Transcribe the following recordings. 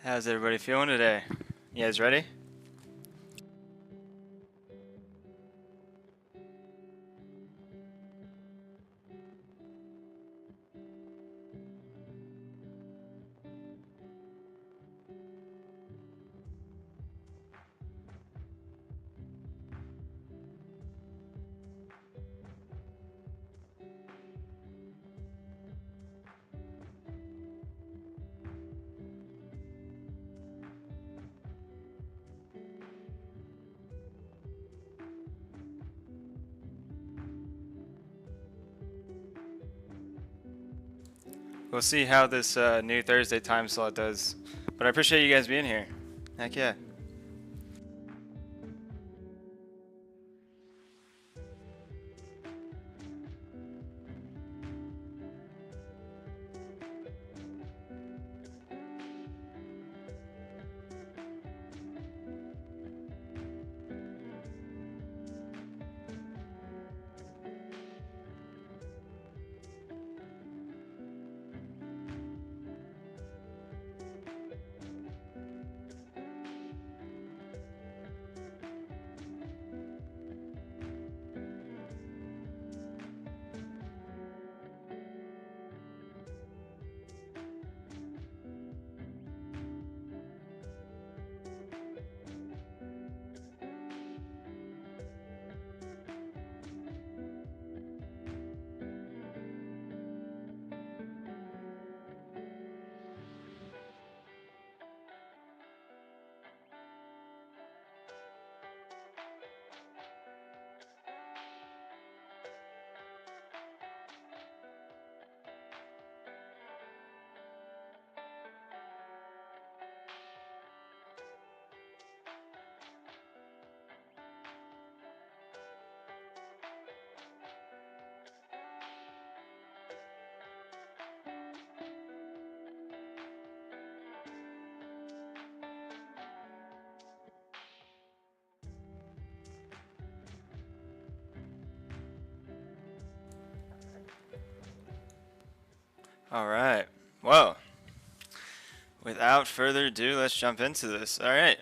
How's everybody feeling today? You guys ready? We'll see how this new Thursday time slot does. But I appreciate you guys being here. Heck yeah. All right. Well, without further ado, let's jump into this. All right.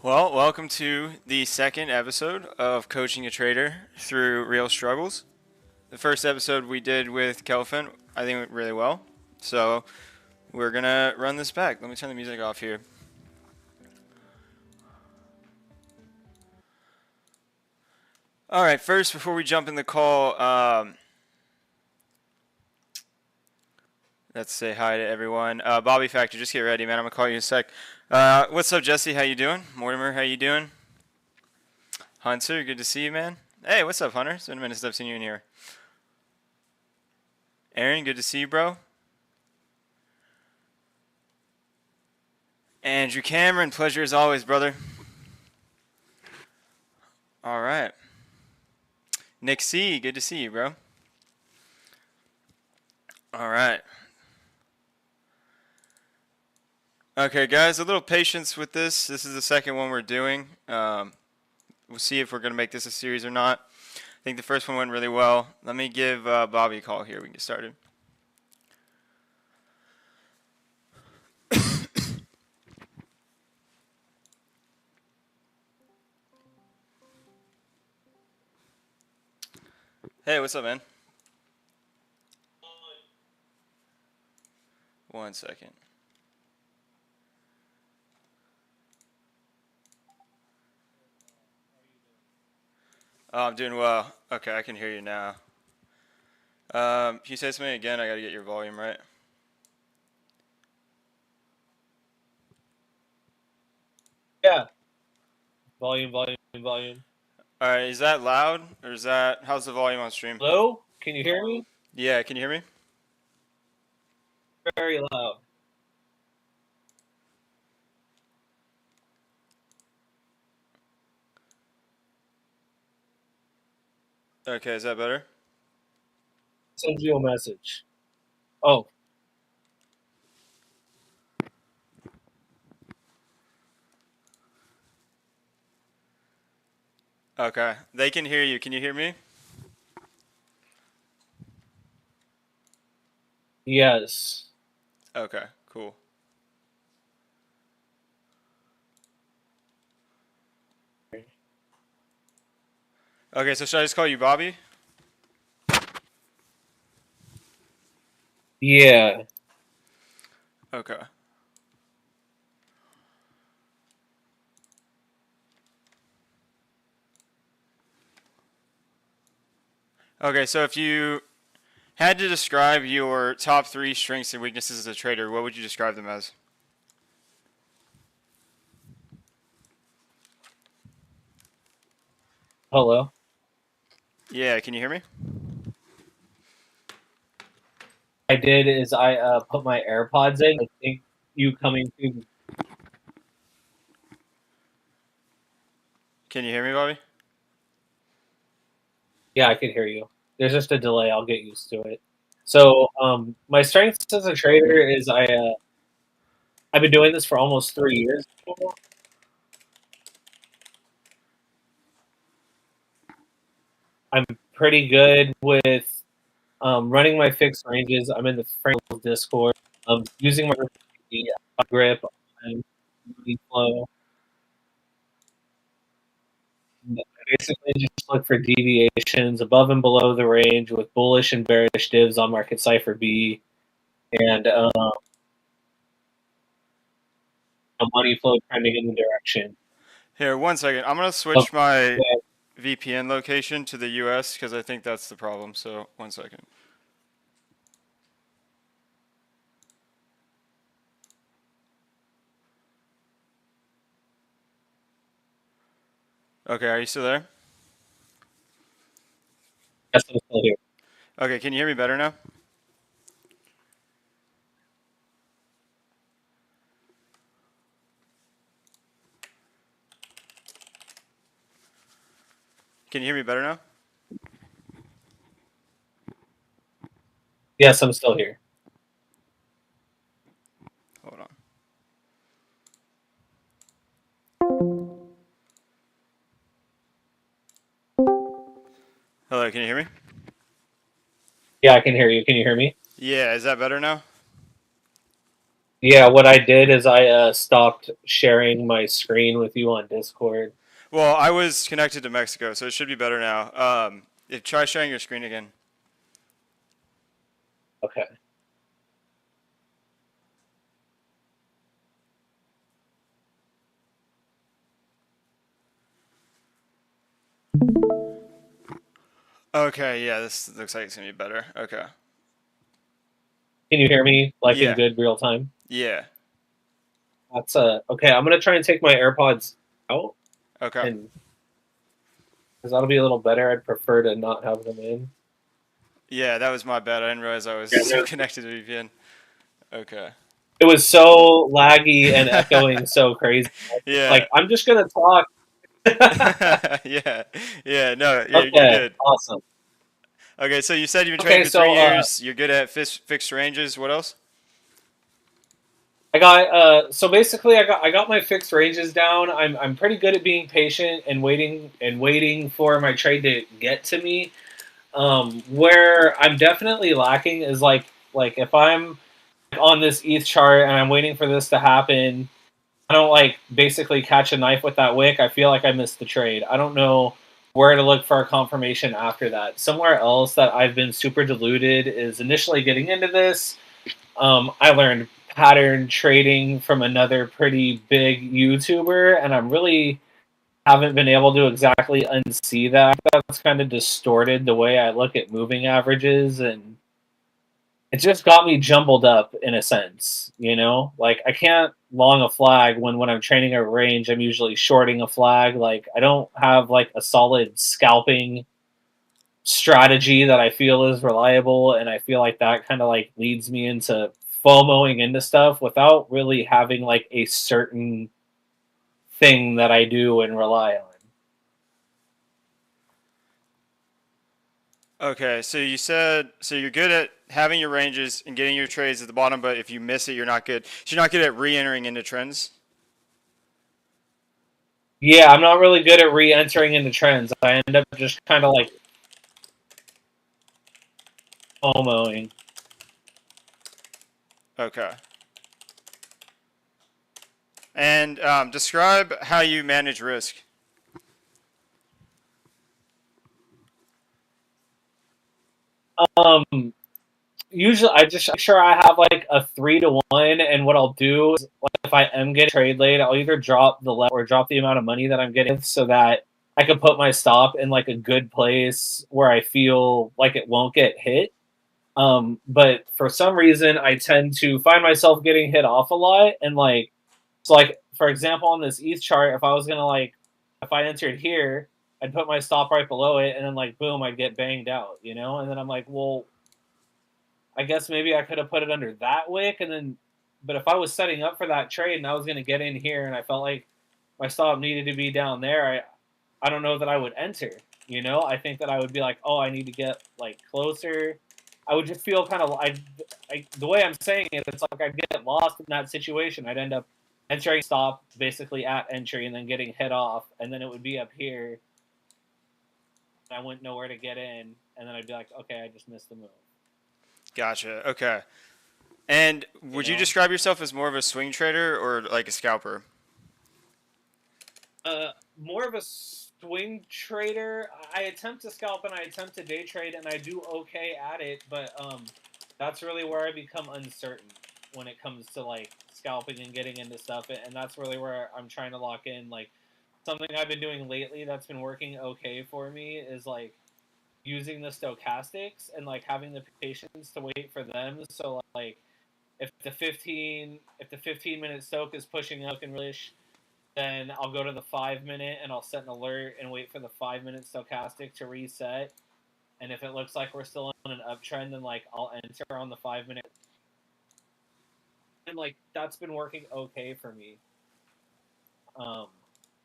Well, welcome to the second episode of Coaching a Trader Through Real Struggles. The first episode we did with Kelvin, I think went really well. So we're going to run this back. Let me turn the music off here. All right, first, before we jump in the call, let's say hi to everyone. Bobby Factor, just get ready, man. I'm going to call you in a sec. What's up, Jesse? How you doing? Mortimer, how you doing? Hunter, good to see you, man. Hey, what's up, Hunter? It's been a minute since I've seen you in here. Aaron, good to see you, bro. Andrew Cameron, pleasure as always, brother. All right. Nick C, good to see you, bro. All right. Okay, guys, a little patience with this. This is the second one we're doing. We'll see if we're going to make this a series or not. I think the first one went really well. Let me give Bobby a call here. We can get started. Hey, what's up, man? 1 second. Oh, I'm doing well. Okay, I can hear you now. Can you say something again? I got to get your volume right. Yeah. Volume, volume, volume. All right, is that loud or is that, how's the volume on stream? Hello? Can you hear me? Yeah, can you hear me? Very loud. Okay, is that better? Send you a message. Oh. Okay, they can hear you. Can you hear me? Yes. Okay, cool. Okay, so should I just call you Bobby? Yeah. Okay. Okay, so if you had to describe your top three strengths and weaknesses as a trader, what would you describe them as? Hello. Yeah, can you hear me? I did is I put my AirPods in. I think you coming to. Can you hear me, Bobby? Yeah, I can hear you. There's just a delay. I'll get used to it. So, my strengths as a trader is I've been doing this for almost 3 years now. I'm pretty good with running my fixed ranges. I'm in the Franklin's Discord. Using my grip and money flow. I basically just look for deviations above and below the range with bullish and bearish divs on Market Cipher B, and a money flow trending in the direction. Here, 1 second. I'm gonna Of switch my VPN location to the US because I think that's the problem. So 1 second. Okay, are you still there? yes, I'm still here. Okay, can you hear me better now? Can you hear me better now? Yes, I'm still here. Hold on. Hello, can you hear me? Yeah, I can hear you. Can you hear me? Yeah, is that better now? Yeah, what I did is I stopped sharing my screen with you on Discord. Well, I was connected to Mexico, so it should be better now. Try sharing your screen again. Okay. Okay, yeah, this looks like it's gonna be better. Okay. Can you hear me like in Yeah. good real time? Yeah. That's okay. I'm gonna try and take my AirPods out, Okay. and because that'll be a little better. I'd prefer to not have them in. Yeah, that was my bad. I didn't realize I was Yeah, still connected to VPN. Okay. it was so laggy and echoing so crazy. Yeah. Like I'm just gonna talk. Yeah. Yeah. No. Yeah. You're Okay, good. awesome. Okay. So you said you've been trading Okay, for so 3 years. You're good at fixed ranges. What else? I got so basically I got my fixed ranges down. I'm pretty good at being patient and waiting for my trade to get to me. Where I'm definitely lacking is like if I'm on this ETH chart and I'm waiting for this to happen, I don't like basically catch a knife with that wick. I feel like I missed the trade. I don't know where to look for a confirmation after that. Somewhere else that I've been super deluded is initially getting into this. I learned pattern trading from another pretty big YouTuber, and I'm really haven't been able to exactly unsee that. That's kind of distorted the way I look at moving averages, and it just got me jumbled up in a sense, you know? Like I can't long a flag when I'm training a range, I'm usually shorting a flag. Like I don't have like a solid scalping strategy that I feel is reliable, and I feel like that kind of like leads me into FOMOing into stuff without really having like a certain thing that I do and rely on. Okay. So you said you're good at having your ranges and getting your trades at the bottom, but if you miss it, you're not good. So you're not good at re-entering into trends. Yeah, I'm not really good at re-entering into trends. I end up just kind of like FOMOing. Okay. And describe how you manage risk. Um, Usually I just make sure I have like a 3-to-1, and what I'll do is, like, if I am getting trade late, I'll either drop the level or drop the amount of money that I'm getting so that I can put my stop in like a good place where I feel like it won't get hit. But for some reason, I tend to find myself getting hit off a lot, and like, so like for example, on this ETH chart, if I was gonna like, if I entered here, I'd put my stop right below it, and then like boom, I'd get banged out, and then I'm like, well, I guess maybe I could have put it under that wick, and then, but if I was setting up for that trade and I was gonna get in here, and I felt like my stop needed to be down there, I don't know that I would enter. I think that I would be like, oh, I need to get like closer. I would just feel kind of the way I'm saying it, it's like I'd get lost in that situation. I'd end up entering stop basically at entry and then getting hit off, and then it would be up here. And I wouldn't know where to get in, and then I'd be like, okay, I just missed the move. Gotcha. Okay. And would you describe yourself as more of a swing trader or like a scalper? More of a swing trader. I attempt to scalp and I attempt to day trade, and I do okay at it, but that's really where I become uncertain when it comes to like scalping and getting into stuff, and that's really where I'm trying to lock in. Like, something I've been doing lately that's been working okay for me is like using the stochastics and like having the patience to wait for them. So like if the 15-minute stoke is pushing up and really, then I'll go to the 5 minute and I'll set an alert and wait for the 5 minute stochastic to reset. And if it looks like we're still on an uptrend, then like I'll enter on the 5 minute. And like that's been working okay for me. Um,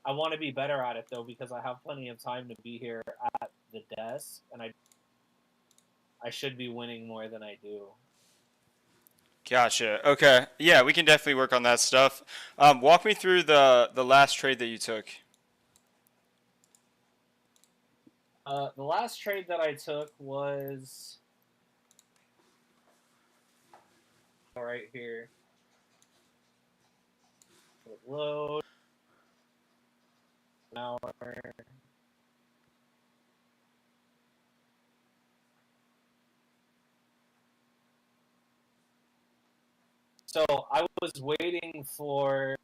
I want to be better at it though, because I have plenty of time to be here at the desk, and I should be winning more than I do. Gotcha. Okay. Yeah, we can definitely work on that stuff. Walk me through the last trade that you took. The last trade that I took was right here. Load an hour. So I was waiting for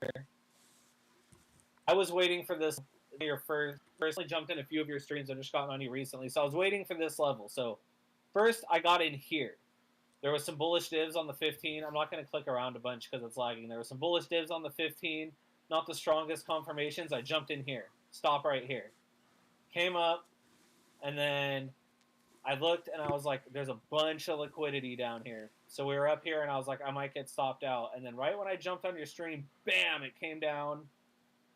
this. Your personally jumped in a few of your streams. I've just gotten on you recently, so I was waiting for this level. So first, I got in here. There was some bullish divs on the 15. I'm not going to click around a bunch because it's lagging. There was some bullish divs on the 15. Not the strongest confirmations. I jumped in here. Stop right here. Came up, and then I looked and I was like, there's a bunch of liquidity down here. So we were up here and I was like, I might get stopped out. And then right when I jumped on your stream, bam, it came down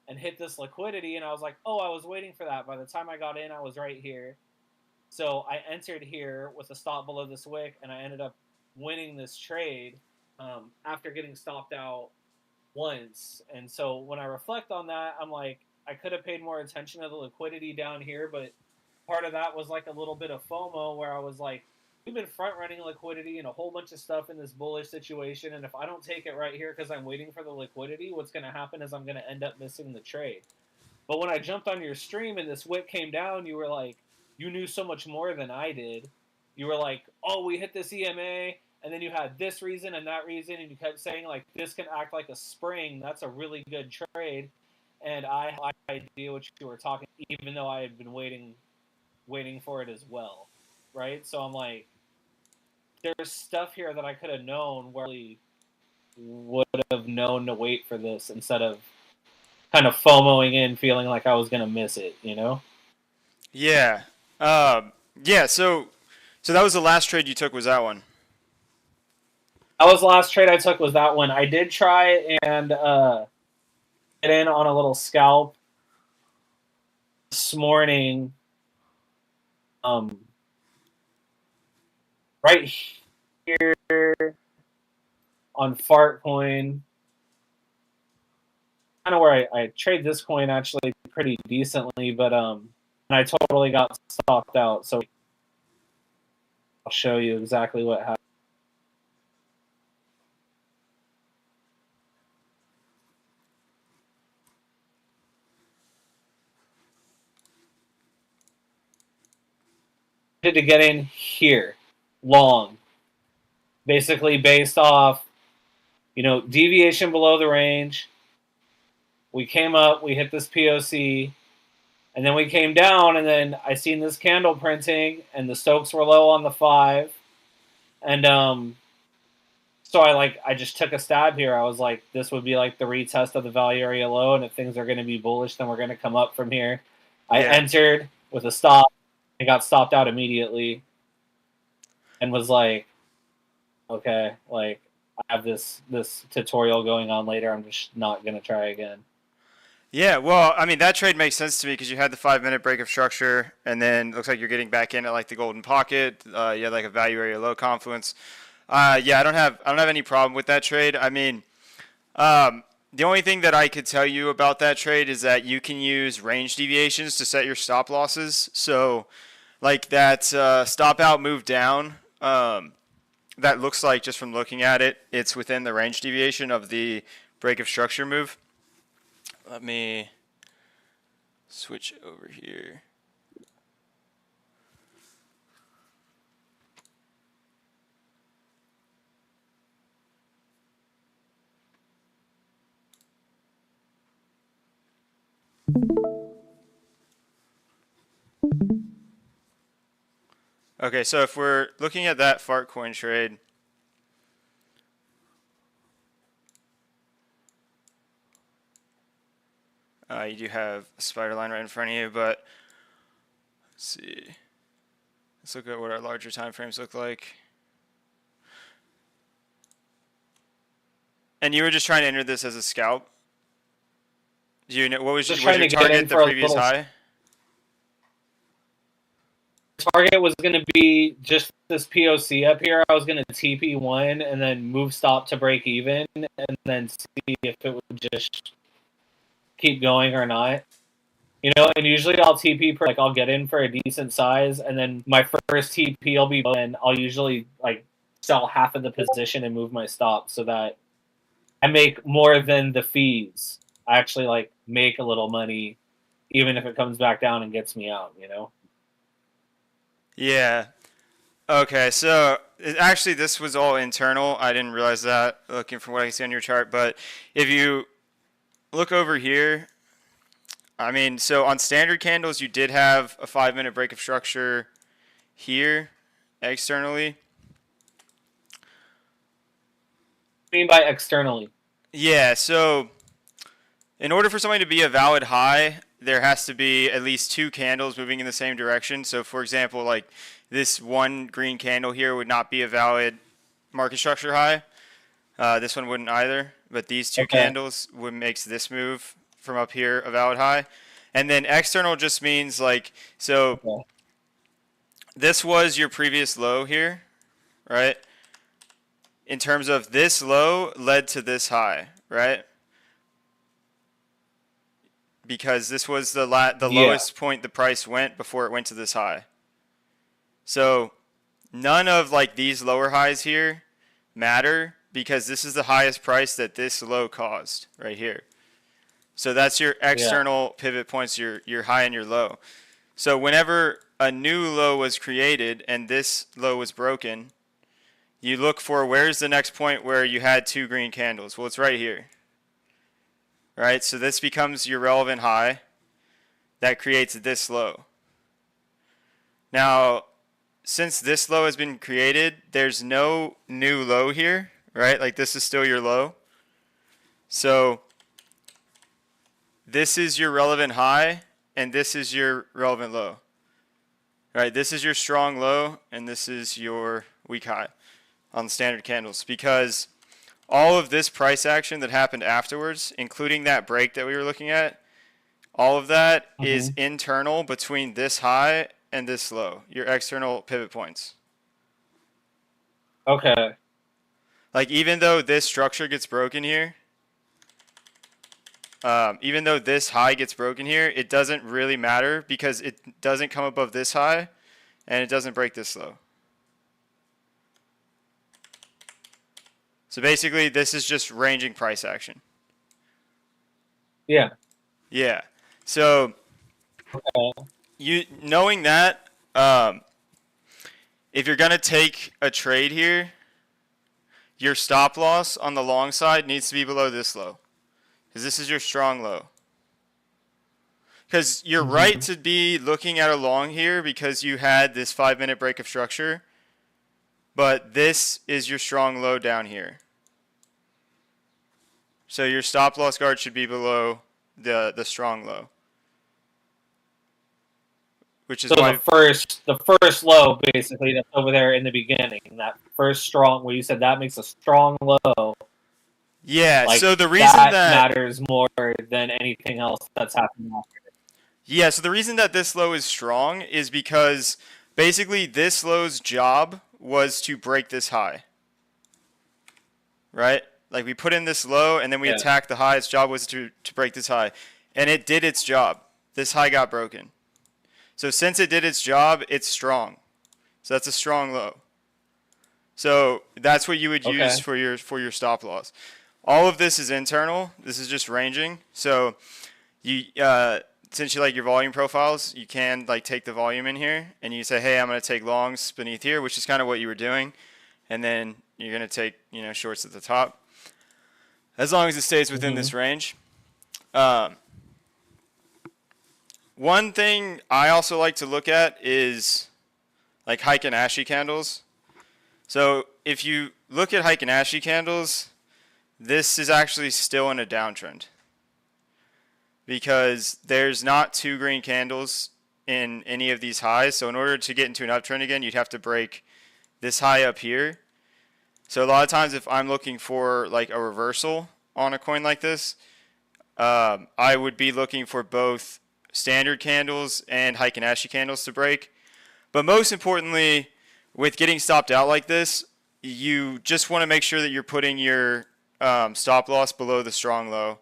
and hit this liquidity. And I was like, oh, I was waiting for that. By the time I got in, I was right here. So I entered here with a stop below this wick, and I ended up winning this trade after getting stopped out once. And so when I reflect on that, I'm like, I could have paid more attention to the liquidity down here, but part of that was like a little bit of FOMO where I was like, we've been front running liquidity and a whole bunch of stuff in this bullish situation, and if I don't take it right here because I'm waiting for the liquidity, what's going to happen is I'm going to end up missing the trade. But when I jumped on your stream and this wick came down, you were like, you knew so much more than I did. You were like, oh, we hit this EMA, and then you had this reason and that reason, and you kept saying like this can act like a spring. That's a really good trade, and I had no idea what you were talking, even though I had been waiting for it as well, right? So I'm like, there's stuff here that I could have known where I would have known to wait for this instead of kind of FOMOing in, feeling like I was gonna miss it. Yeah. Yeah. So that was the last trade you took. Was that one? That was the last trade I took. Was that one? I did try and get in on a little scalp this morning. Right here on Fart Coin, kind of where I trade this coin actually pretty decently, but and I totally got stopped out. So I'll show you exactly what happened. to get in here, long, basically based off, deviation below the range. We came up, we hit this POC, and then we came down, and then I seen this candle printing, and the Stokes were low on the 5, and so I just took a stab here. I was like, this would be like the retest of the value area low, and if things are going to be bullish, then we're going to come up from here. I entered with a stop. I got stopped out immediately, and was like, okay, like I have this tutorial going on later. I'm just not going to try again. Yeah, well, I mean, that trade makes sense to me because you had the 5-minute break of structure, and then looks like you're getting back in at like the golden pocket. You had like a value area low confluence. Yeah, I don't have any problem with that trade. I mean, the only thing that I could tell you about that trade is that you can use range deviations to set your stop losses. So, like that stop out move down, that looks like just from looking at it, it's within the range deviation of the break of structure move. Let me switch over here. Okay, so if we're looking at that fart coin trade, you do have a spider line right in front of you, but let's see. Let's look at what our larger time frames look like. And you were just trying to enter this as a scalp? Do you know what was your target the previous high? Target was going to be just this POC up here. I was going to TP1 and then move stop to break even, and then see if it would just keep going or not. And usually I'll TP I'll get in for a decent size, and then my first TP will be, and I'll usually like sell half of the position and move my stop so that I make more than the fees. I actually like make a little money, even if it comes back down and gets me out. Yeah. Okay, so actually this was all internal. I didn't realize that looking from what I can see on your chart. But if you look over here, I mean, so on standard candles, you did have a 5-minute break of structure here externally. What do you mean by externally? Yeah, so in order for something to be a valid high, there has to be at least 2 candles moving in the same direction. So for example, like this one green candle here would not be a valid market structure high. This one wouldn't either, but these 2 candles would makes this move from up here a valid high. And then external just means like, so this was your previous low here, right? In terms of this low led to this high, right? Because this was the lowest point the price went before it went to this high. So none of like these lower highs here matter because this is the highest price that this low caused right here. So that's your external pivot points, your high and your low. So whenever a new low was created and this low was broken, you look for where's the next point where you had 2 green candles. Well, it's right here. Right? So this becomes your relevant high that creates this low. Now, since this low has been created, there's no new low here, right? Like this is still your low. So this is your relevant high, and this is your relevant low. Right? This is your strong low, and this is your weak high on the standard candles. Because all of this price action that happened afterwards, including that break that we were looking at, all of that is internal between this high and this low, your external pivot points. Okay. Like even though this structure gets broken here, even though this high gets broken here, it doesn't really matter because it doesn't come above this high and it doesn't break this low. So basically, this is just ranging price action. Yeah. Yeah. So you knowing that, if you're going to take a trade here, your stop loss on the long side needs to be below this low, because this is your strong low. Because you're right to be looking at a long here because you had this 5-minute break of structure, but this is your strong low down here. So your stop loss guard should be below the strong low. Which is So why the first low basically that's over there in the beginning, that first strong where you said that makes a strong low. yeah, Like, so the reason that matters more than anything else that's happening after. yeah, so the reason that this low is strong is because basically this low's job was to break this high. Right? Like we put in this low and then we attacked the high. Its job was to break this high. And it did its job. This high got broken. So since it did its job, it's strong. So that's a strong low. So that's what you would use for your stop loss. All of this is internal. This is just ranging. So you since you like your volume profiles, you can like take the volume in here and you say, hey, I'm going to take longs beneath here, which is kind of what you were doing. And then you're going to take, shorts at the top. As long as it stays within this range. One thing I also like to look at is like Heikin-Ashi candles. So if you look at Heikin-Ashi candles, this is actually still in a downtrend because there's not 2 green candles in any of these highs. So in order to get into an uptrend again, you'd have to break this high up here. So a lot of times if I'm looking for like a reversal on a coin like this, I would be looking for both standard candles and Heikin-Ashi candles to break. But most importantly, with getting stopped out like this, you just want to make sure that you're putting your stop loss below the strong low.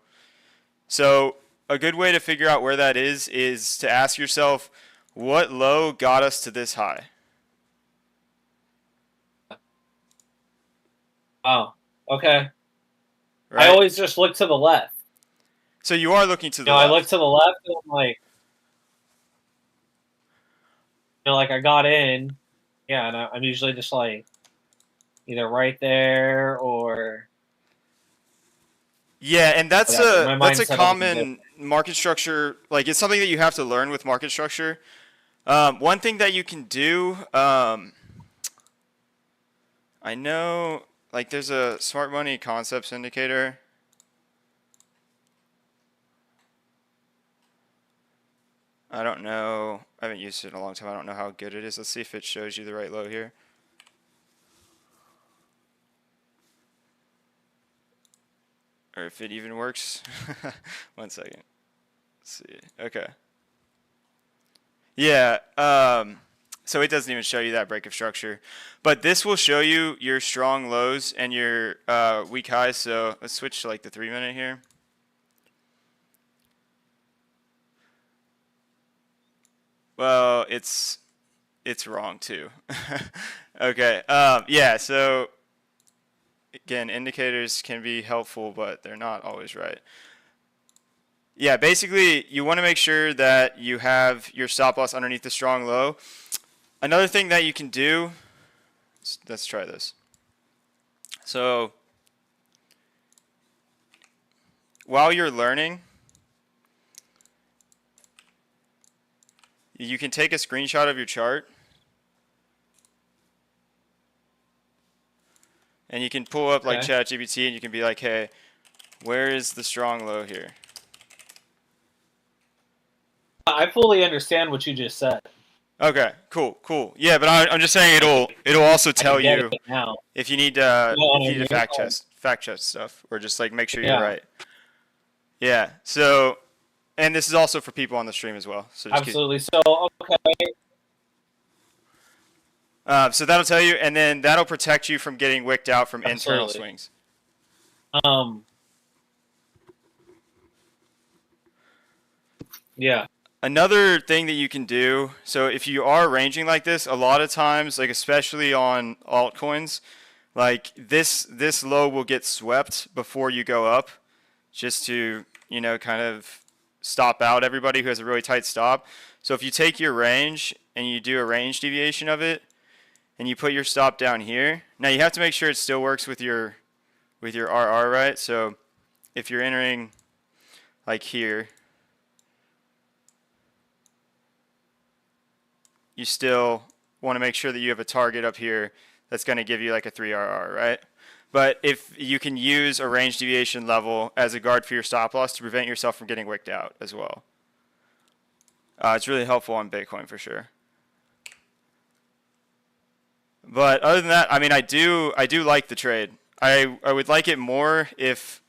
So a good way to figure out where that is to ask yourself, what low got us to this high? Oh, okay. Right? I always just look to the left. So you are looking to the left. I look to the left and I'm like, like I got in, and I'm usually just like either right there or yeah, and that's a common good. market structure. Like it's something that you have to learn with market structure. One thing that you can do, I know, like there's a smart money concepts indicator. I don't know. I haven't used it in a long time. I don't know how good it is. Let's see if it shows you the right low here. Or if it even works. 1 second. Let's see. Okay. Yeah. So it doesn't even show you that break of structure. But this will show you your strong lows and your weak highs. So let's switch to like the 3-minute here. Well, it's wrong too. Okay. Yeah. So again, indicators can be helpful, but they're not always right. Yeah. Basically, you want to make sure that you have your stop loss underneath the strong low. Another thing that you can do. Let's try this. So while you're learning, you can take a screenshot of your chart and you can pull up like ChatGPT and you can be like, hey, where is the strong low here? I fully understand what you just said. Okay, cool. Yeah, but I'm just saying it'll also tell you if you need to fact check stuff or just like make sure you're right. Yeah. So, and this is also for people on the stream as well. So just absolutely. So okay. So that'll tell you, and then that'll protect you from getting wicked out from internal swings. Yeah. Another thing that you can do, so if you are ranging like this, a lot of times, like especially on altcoins, like this low will get swept before you go up, just to kind of stop out everybody who has a really tight stop. So if you take your range and you do a range deviation of it, and you put your stop down here. Now you have to make sure it still works with your RR, right? So if you're entering like here, you still want to make sure that you have a target up here that's going to give you like a 3RR, right? But if you can use a range deviation level as a guard for your stop loss to prevent yourself from getting wicked out as well. It's really helpful on Bitcoin for sure. But other than that, I mean, I do like the trade. I would like it more if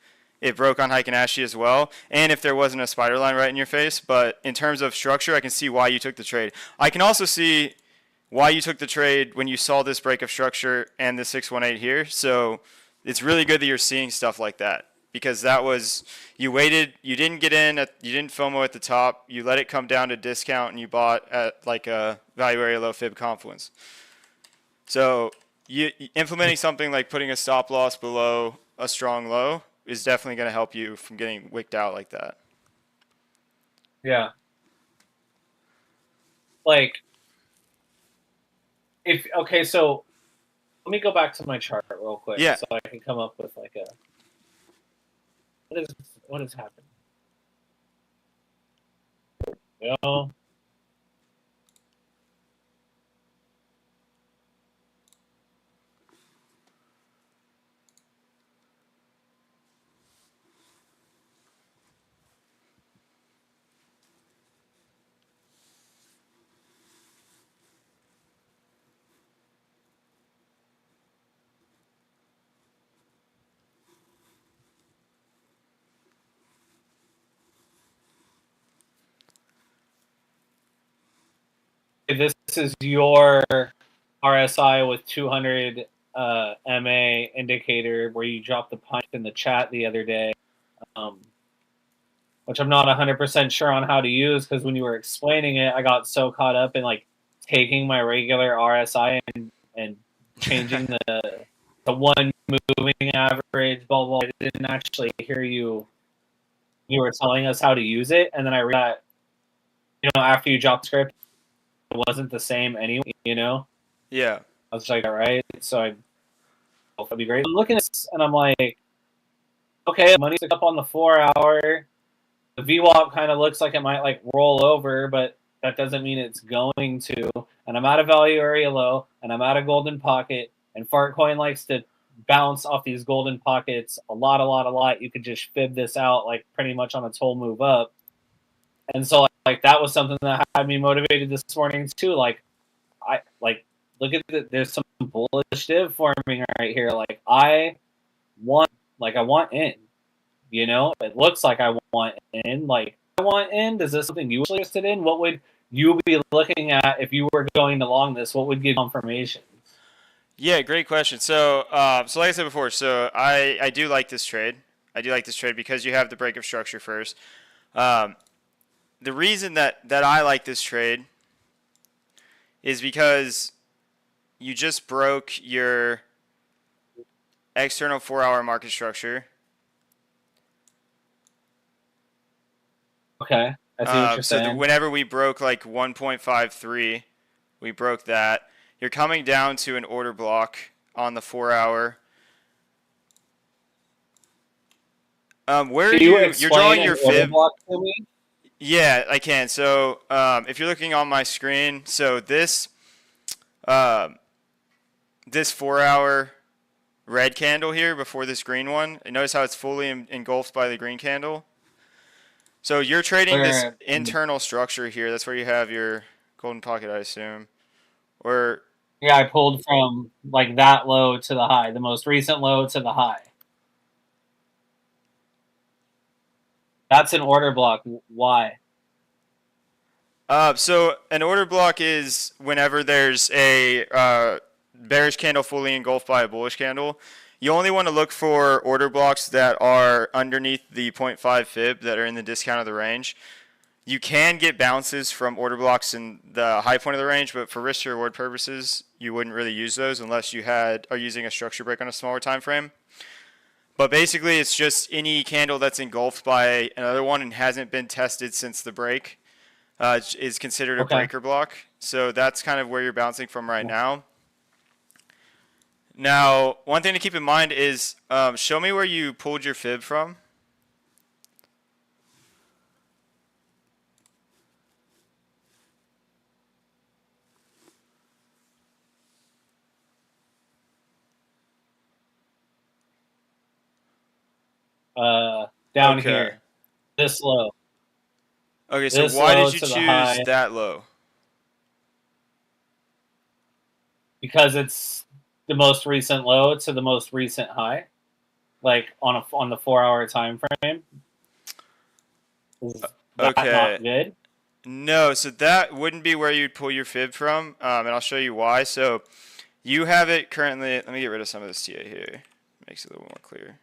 it broke on Heiken Ashi as well, and if there wasn't a spider line right in your face. But in terms of structure, I can see why you took the trade. I can also see why you took the trade when you saw this break of structure and the 618 here. So it's really good that you're seeing stuff like that, because that was, you waited, you didn't get in, you didn't FOMO at the top, you let it come down to discount, and you bought at like a value area low fib confluence. So you implementing something like putting a stop loss below a strong low is definitely going to help you from getting wicked out like that. Yeah. Like, okay, so let me go back to my chart real quick, Yeah. so I can come up with like a what is happening? You know? This is your RSI with 200 MA indicator where you dropped the punch in the chat the other day, which I'm not 100% sure on how to use, because when you were explaining it, I got so caught up in like taking my regular RSI and changing the one moving average, blah, blah, blah. I didn't actually hear you were telling us how to use it, and then I read that, after you dropped the script, it wasn't the same anyway, Yeah. I was like, all right, so that'd be great. I'm looking at this and I'm like, okay, money's up on the 4 hour. The VWAP kind of looks like it might like roll over, but that doesn't mean it's going to. And I'm at a value area low, and I'm at a golden pocket, and Fartcoin likes to bounce off these golden pockets a lot. You could just fib this out like pretty much on its whole move up. And so like that was something that had me motivated this morning too. Like I like look at there's some bullish div forming right here. Like I want in. It looks like I want in. Like I want in. Is this something you were interested in? What would you be looking at if you were going along this? What would give confirmation? Yeah, great question. So, so like I said before, so I do like this trade. I do like this trade because you have the break of structure first. The reason that I like this trade is because you just broke your external 4-hour market structure. Okay, I see what you're saying. So whenever we broke like 1.53, we broke that. You're coming down to an order block on the 4-hour. Where Can you're drawing your fib? Block to me? Yeah, I can. So if you're looking on my screen, so this 4-hour red candle here before this green one, and notice how it's fully engulfed by the green candle. So you're trading this internal structure here. That's where you have your golden pocket, I assume. Or yeah, I pulled from like that low to the high, the most recent low to the high. That's an order block. Why? So an order block is whenever there's a bearish candle fully engulfed by a bullish candle. You only want to look for order blocks that are underneath the 0.5 fib that are in the discount of the range. You can get bounces from order blocks in the high point of the range, but for risk to reward purposes, you wouldn't really use those unless you are using a structure break on a smaller time frame. But basically, it's just any candle that's engulfed by another one and hasn't been tested since the break is considered a breaker block. So that's kind of where you're bouncing from right now. Now, one thing to keep in mind is show me where you pulled your fib from. Down Okay. here, this low, Okay, so this why low did you to the choose high, that low? because it's the most recent low to the most recent high, like on the 4 hour time frame. Is that Okay. not good? No, so that wouldn't be where you'd pull your fib from, and I'll show you why. So you have it currently. Let me get rid of some of this TA here. Makes it a little more clear.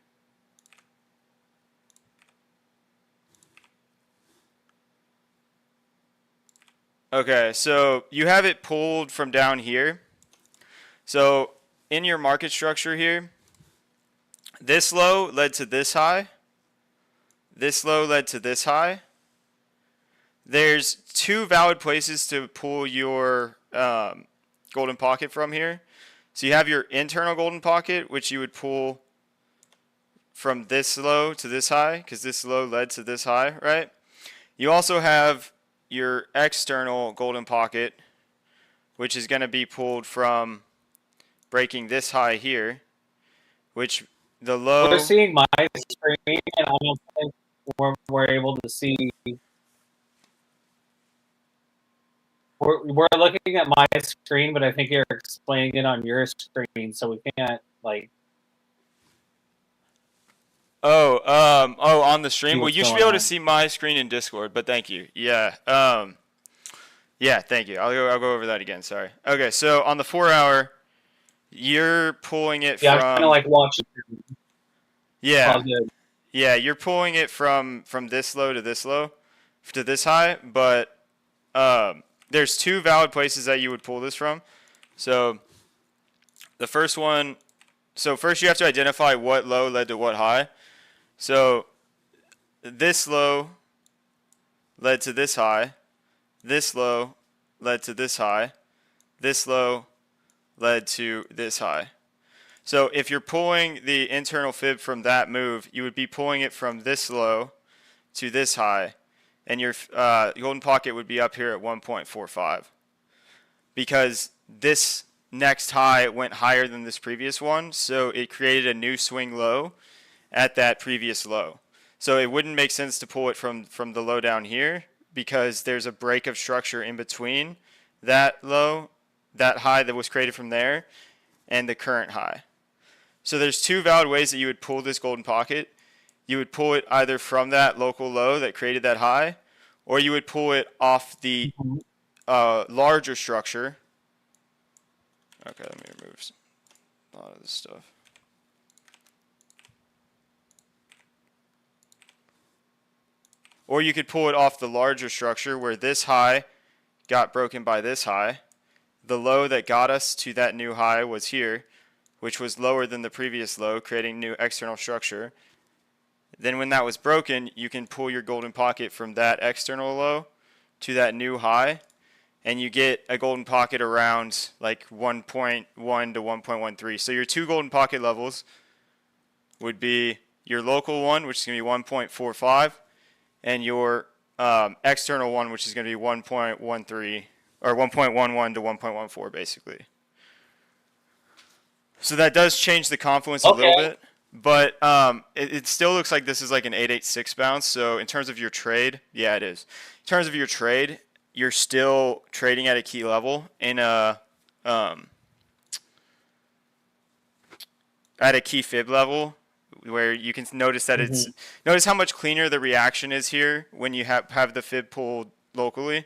Okay, so you have it pulled from down here. So in your market structure here, this low led to this high. This low led to this high. There's two valid places to pull your golden pocket from here. So you have your internal golden pocket, which you would pull from this low to this high, because this low led to this high, right? You also have your external golden pocket, which is going to be pulled from breaking this high here, which the We're low. seeing my screen, and I don't think we're able to see. We're looking at my screen, but I think you're explaining it on your screen, so we can't like Oh, on the see stream. Well, what's you should be going able to on. see my screen in Discord, but thank you. Yeah, thank you. I'll go over that again. Sorry. Okay, so on the 4 hour, you're pulling it Yeah, I'm kind of from. like watching. It's all Yeah, good. yeah, you're pulling it from this low to this low, to this high. But there's two valid places that you would pull this from. So the first one. So first you have to identify what low led to what high. So this low led to this high. This low led to this high. This low led to this high. So if you're pulling the internal fib from that move, you would be pulling it from this low to this high, and your golden pocket would be up here at 1.45 because this next high went higher than this previous one, so it created a new swing low at that previous low. So it wouldn't make sense to pull it from the low down here because there's a break of structure in between that low, that high that was created from there, and the current high. So there's two valid ways that you would pull this golden pocket. You would pull it either from that local low that created that high, or you would pull it off the Mhm. larger structure. Okay, let me remove a lot of this stuff. Or you could pull it off the larger structure where this high got broken by this high. The low that got us to that new high was here, which was lower than the previous low, creating new external structure. Then when that was broken, you can pull your golden pocket from that external low to that new high, and you get a golden pocket around like 1.1 to 1.13. So your two golden pocket levels would be your local one, which is going to be 1.45, and your external one, which is going to be 1.13 or 1.11 to 1.14, basically. So that does change the confluence a little Okay. bit, but it still looks like this is like an 886 bounce. So in terms of your trade, yeah, it is. In terms of your trade, you're still trading at a key level in um, at a key fib level where you can notice that Mm-hmm. notice how much cleaner the reaction is here when you have the fib pulled locally.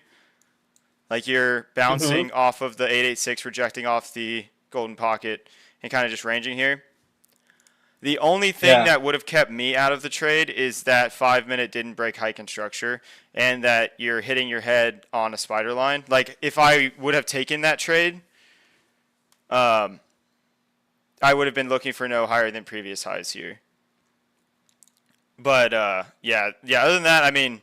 Like you're Mm-hmm. bouncing off of the 886, rejecting off the golden pocket, and kind of just ranging here. The only thing Yeah. that would have kept me out of the trade is that 5 minute didn't break hike and structure, and that you're hitting your head on a spider line. Like if I would have taken that trade, um, I would have been looking for no higher than previous highs here. But yeah. Other than that, I mean,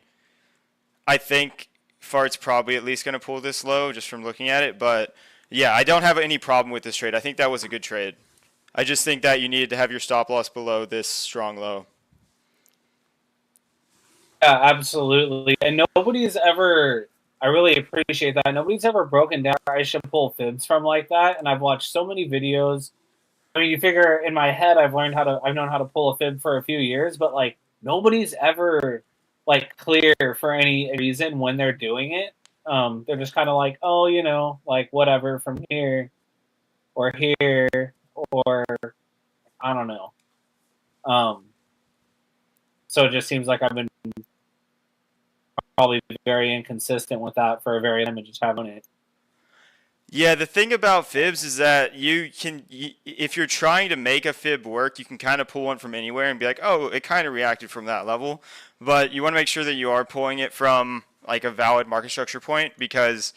I think Fart's probably at least going to pull this low just from looking at it. But yeah, I don't have any problem with this trade. I think that was a good trade. I just think that you needed to have your stop loss below this strong low. Yeah, absolutely. And nobody's ever, I really appreciate that. Nobody's ever broken down where I should pull fibs from like that. And I've watched so many videos. I mean, you figure in my head, I've known how to pull a fib for a few years, but like nobody's ever like clear for any reason when they're doing it. They're just kind of like, oh, like whatever from here or here or I don't know. Um, so it just seems like I've been probably very inconsistent with that for a very time and just having it. Yeah, the thing about fibs is that if you're trying to make a fib work, you can kind of pull one from anywhere and be like, oh, it kind of reacted from that level. But you want to make sure that you are pulling it from like a valid market structure point because,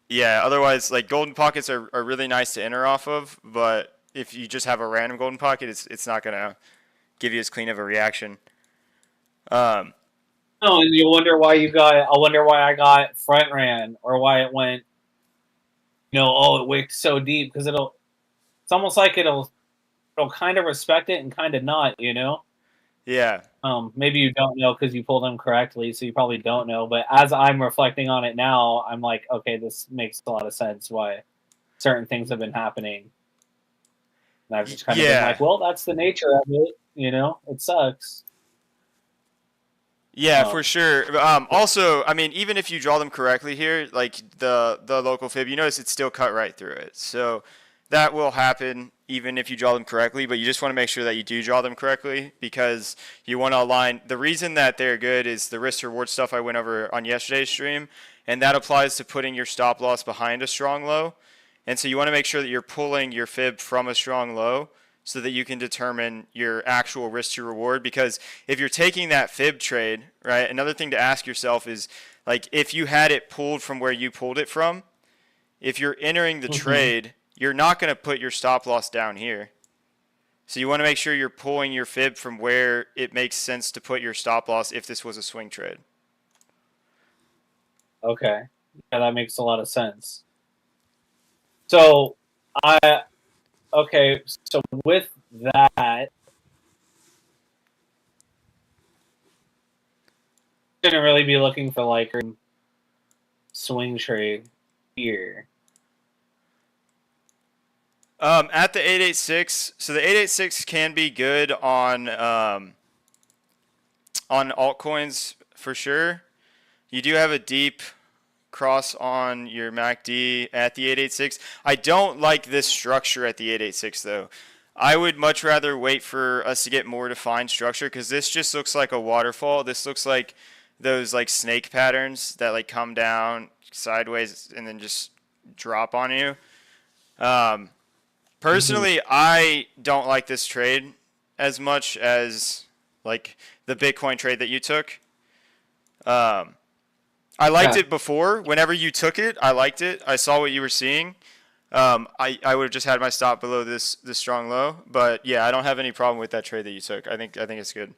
yeah, otherwise, like golden pockets are really nice to enter off of, but if you just have a random golden pocket, it's not gonna give you as clean of a reaction. Um, No, and I wonder why I got front ran or why it went, it wicked so deep because it's almost like it'll kind of respect it and kind of not. yeah, Maybe you don't know because you pulled them correctly, so you probably don't know. But as I'm reflecting on it now, I'm like, okay, this makes a lot of sense why certain things have been happening. And I've just kind of been yeah. like, well, that's the nature of it. It sucks. Yeah, for Um, sure. Also, I mean, even if you draw them correctly here, like the local fib, you notice it's still cut right through it. So that will happen even if you draw them correctly, but you just want to make sure that you do draw them correctly because you want to align. The reason that they're good is the risk reward stuff I went over on yesterday's stream, and that applies to putting your stop loss behind a strong low. And so you want to make sure that you're pulling your fib from a strong low so that you can determine your actual risk to reward. Because if you're taking that fib trade, right, another thing to ask yourself is like if you had it pulled from where you pulled it from, if you're entering the mhm. trade, you're not going to put your stop loss down here. So you want to make sure you're pulling your fib from where it makes sense to put your stop loss if this was a swing trade. Okay. Yeah, that makes a lot of sense. So I okay, so with that, gonna really be looking for like a swing trade here. At the 886, so the 886 can be good on altcoins for sure. You do have a deep cross on your MACD at the 886. I don't like this structure at the 886 though. I would much rather wait for us to get more defined structure because this just looks like a waterfall. This looks like those like snake patterns that like come down sideways and then just drop on you. Um, Mm-hmm. Personally, I don't like this trade as much as like the Bitcoin trade that you took. Um, I liked Yeah. it before. Whenever you took it, I liked it. I saw what you were seeing. I would have just had my stop below this strong low, but yeah, I don't have any problem with that trade that you took. I think it's good.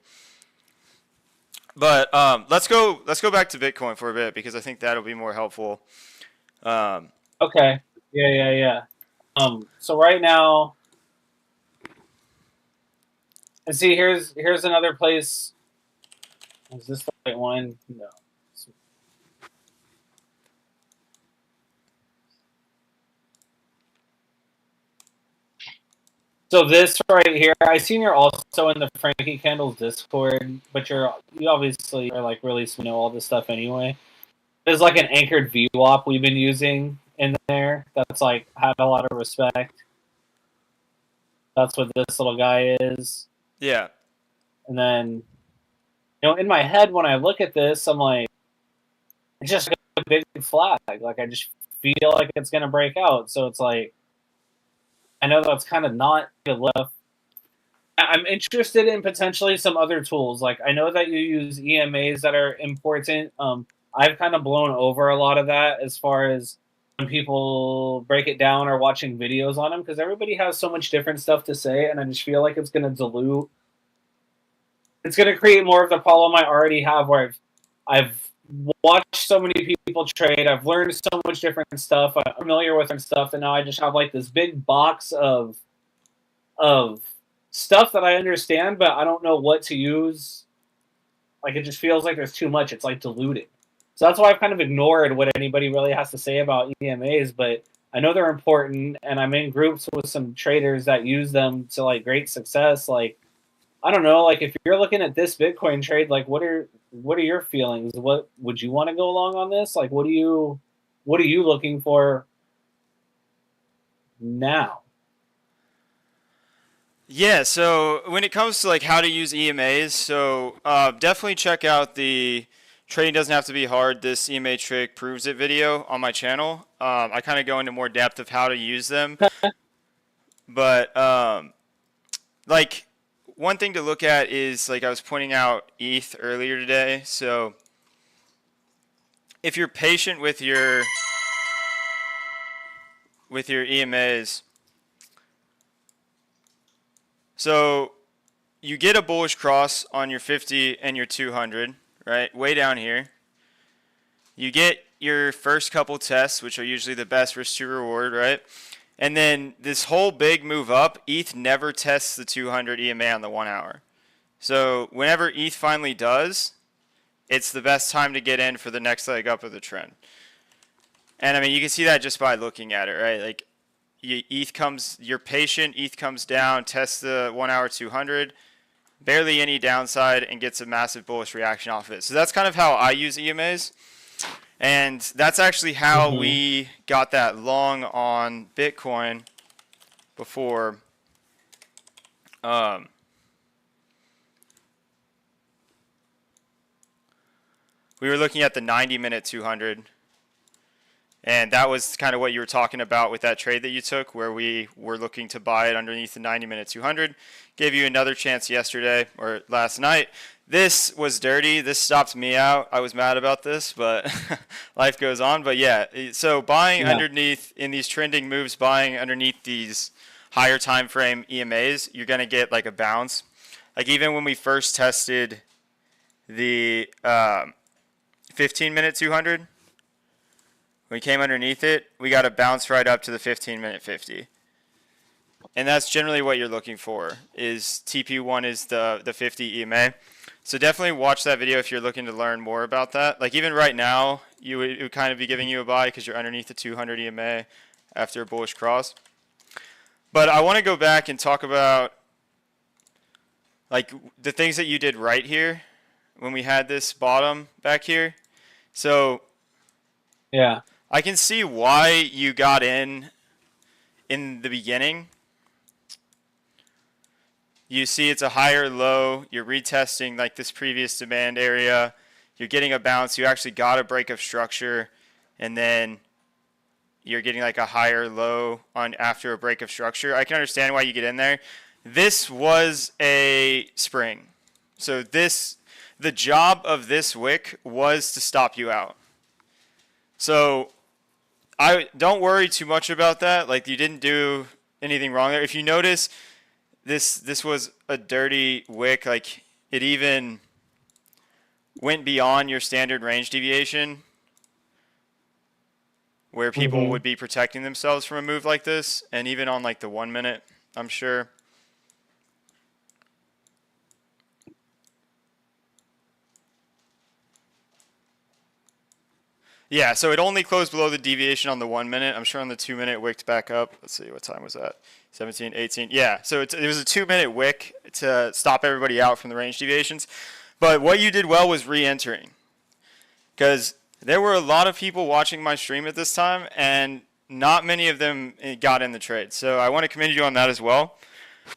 But let's go back to Bitcoin for a bit because I think that'll be more helpful. Um, Okay. Yeah, yeah, yeah. So right now, and see, here's another place. Is this the right one? No. So this right here, I seen you're also in the Frankie Candles Discord, but you obviously are like really know all this stuff anyway. There's like an anchored VWAP we've been using in there that's like had a lot of respect. That's what this little guy is. yeah, And then, in my head when I look at this, I'm like, it's just a big flag. Like I just feel like it's gonna break out. So it's like I know that's kind of not good left. I'm interested in potentially some other tools. Like I know that you use EMAs that are important. I've kind of blown over a lot of that as far as when people break it down or watching videos on them because everybody has so much different stuff to say, and I just feel like it's going to dilute. It's going to create more of the problem I already have, where I've watched so many people trade. I've learned so much different stuff. I'm familiar with different stuff, and now I just have like this big box of stuff that I understand, but I don't know what to use. Like it just feels like there's too much. It's like diluted. So that's why I've kind of ignored what anybody really has to say about EMAs. But I know they're important, and I'm in groups with some traders that use them to like great success. Like I don't know, like if you're looking at this Bitcoin trade, like what are your feelings? What would you want to go along on this? Like what are you looking for now? Yeah, so when it comes to like how to use EMAs, so definitely check out the trading doesn't have to be hard. This EMA trick proves it video on my channel. I kind of go into more depth of how to use them, but like one thing to look at is like I was pointing out ETH earlier today. So if you're patient with your EMAs, so you get a bullish cross on your 50 and your 200, right? Way down here. You get your first couple tests, which are usually the best risk to reward, right? And then this whole big move up, ETH never tests the 200 EMA on the 1 hour. So whenever ETH finally does, it's the best time to get in for the next leg up of the trend. And I mean, you can see that just by looking at it, right? Like you're patient, ETH comes down, tests the 1 hour 200, barely any downside, and gets a massive bullish reaction off it. So that's kind of how I use EMAs. And that's actually how we got that long on Bitcoin before. We were looking at the 90-minute 200. And that was kind of what you were talking about with that trade that you took, where we were looking to buy it underneath the 90-minute 200. Gave you another chance yesterday or last night. This was dirty. This stopped me out. I was mad about this, but life goes on. But yeah, so buying underneath in these trending moves, buying underneath these higher time frame EMAs, you're going to get like a bounce. Like even when we first tested the 15-minute 200, when we came underneath it, we got a bounce right up to the 15-minute 50. And that's generally what you're looking for, is TP1 is the 50 EMA. So definitely watch that video if you're looking to learn more about that. Like even right now, it would kind of be giving you a buy because you're underneath the 200 EMA after a bullish cross. But I want to go back and talk about like the things that you did right here when we had this bottom back here. So Yeah. I can see why you got in the beginning. You see it's a higher low. You're retesting like this previous demand area. You're getting a bounce. You actually got a break of structure, and then you're getting like a higher low on after a break of structure. I can understand why you get in there. This was a spring. So the job of this wick was to stop you out. So I don't worry too much about that. Like you didn't do anything wrong there. If you notice, this was a dirty wick. Like it even went beyond your standard range deviation, where people would be protecting themselves from a move like this, and even on like the 1 minute, I'm sure. Yeah, so it only closed below the deviation on the 1 minute. I'm sure on the 2 minute wicked back up. Let's see, what time was that? 17, 18. Yeah, so it was a 2 minute wick to stop everybody out from the range deviations. But what you did well was re-entering, because there were a lot of people watching my stream at this time, and not many of them got in the trade. So I want to commend you on that as well.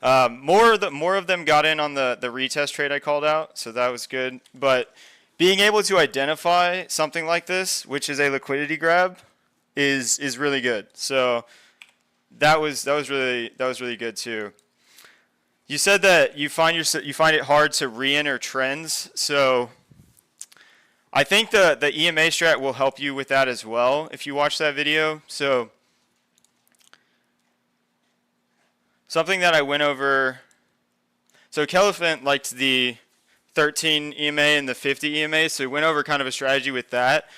More of them got in on the retest trade I called out, so that was good. But being able to identify something like this, which is a liquidity grab, is really good. So that was really good too. You said that you find it hard to re-enter trends. So I think the EMA strat will help you with that as well if you watch that video. So something that I went over. So Kellephant liked the 13 EMA and the 50 EMA, so we went over kind of a strategy with that.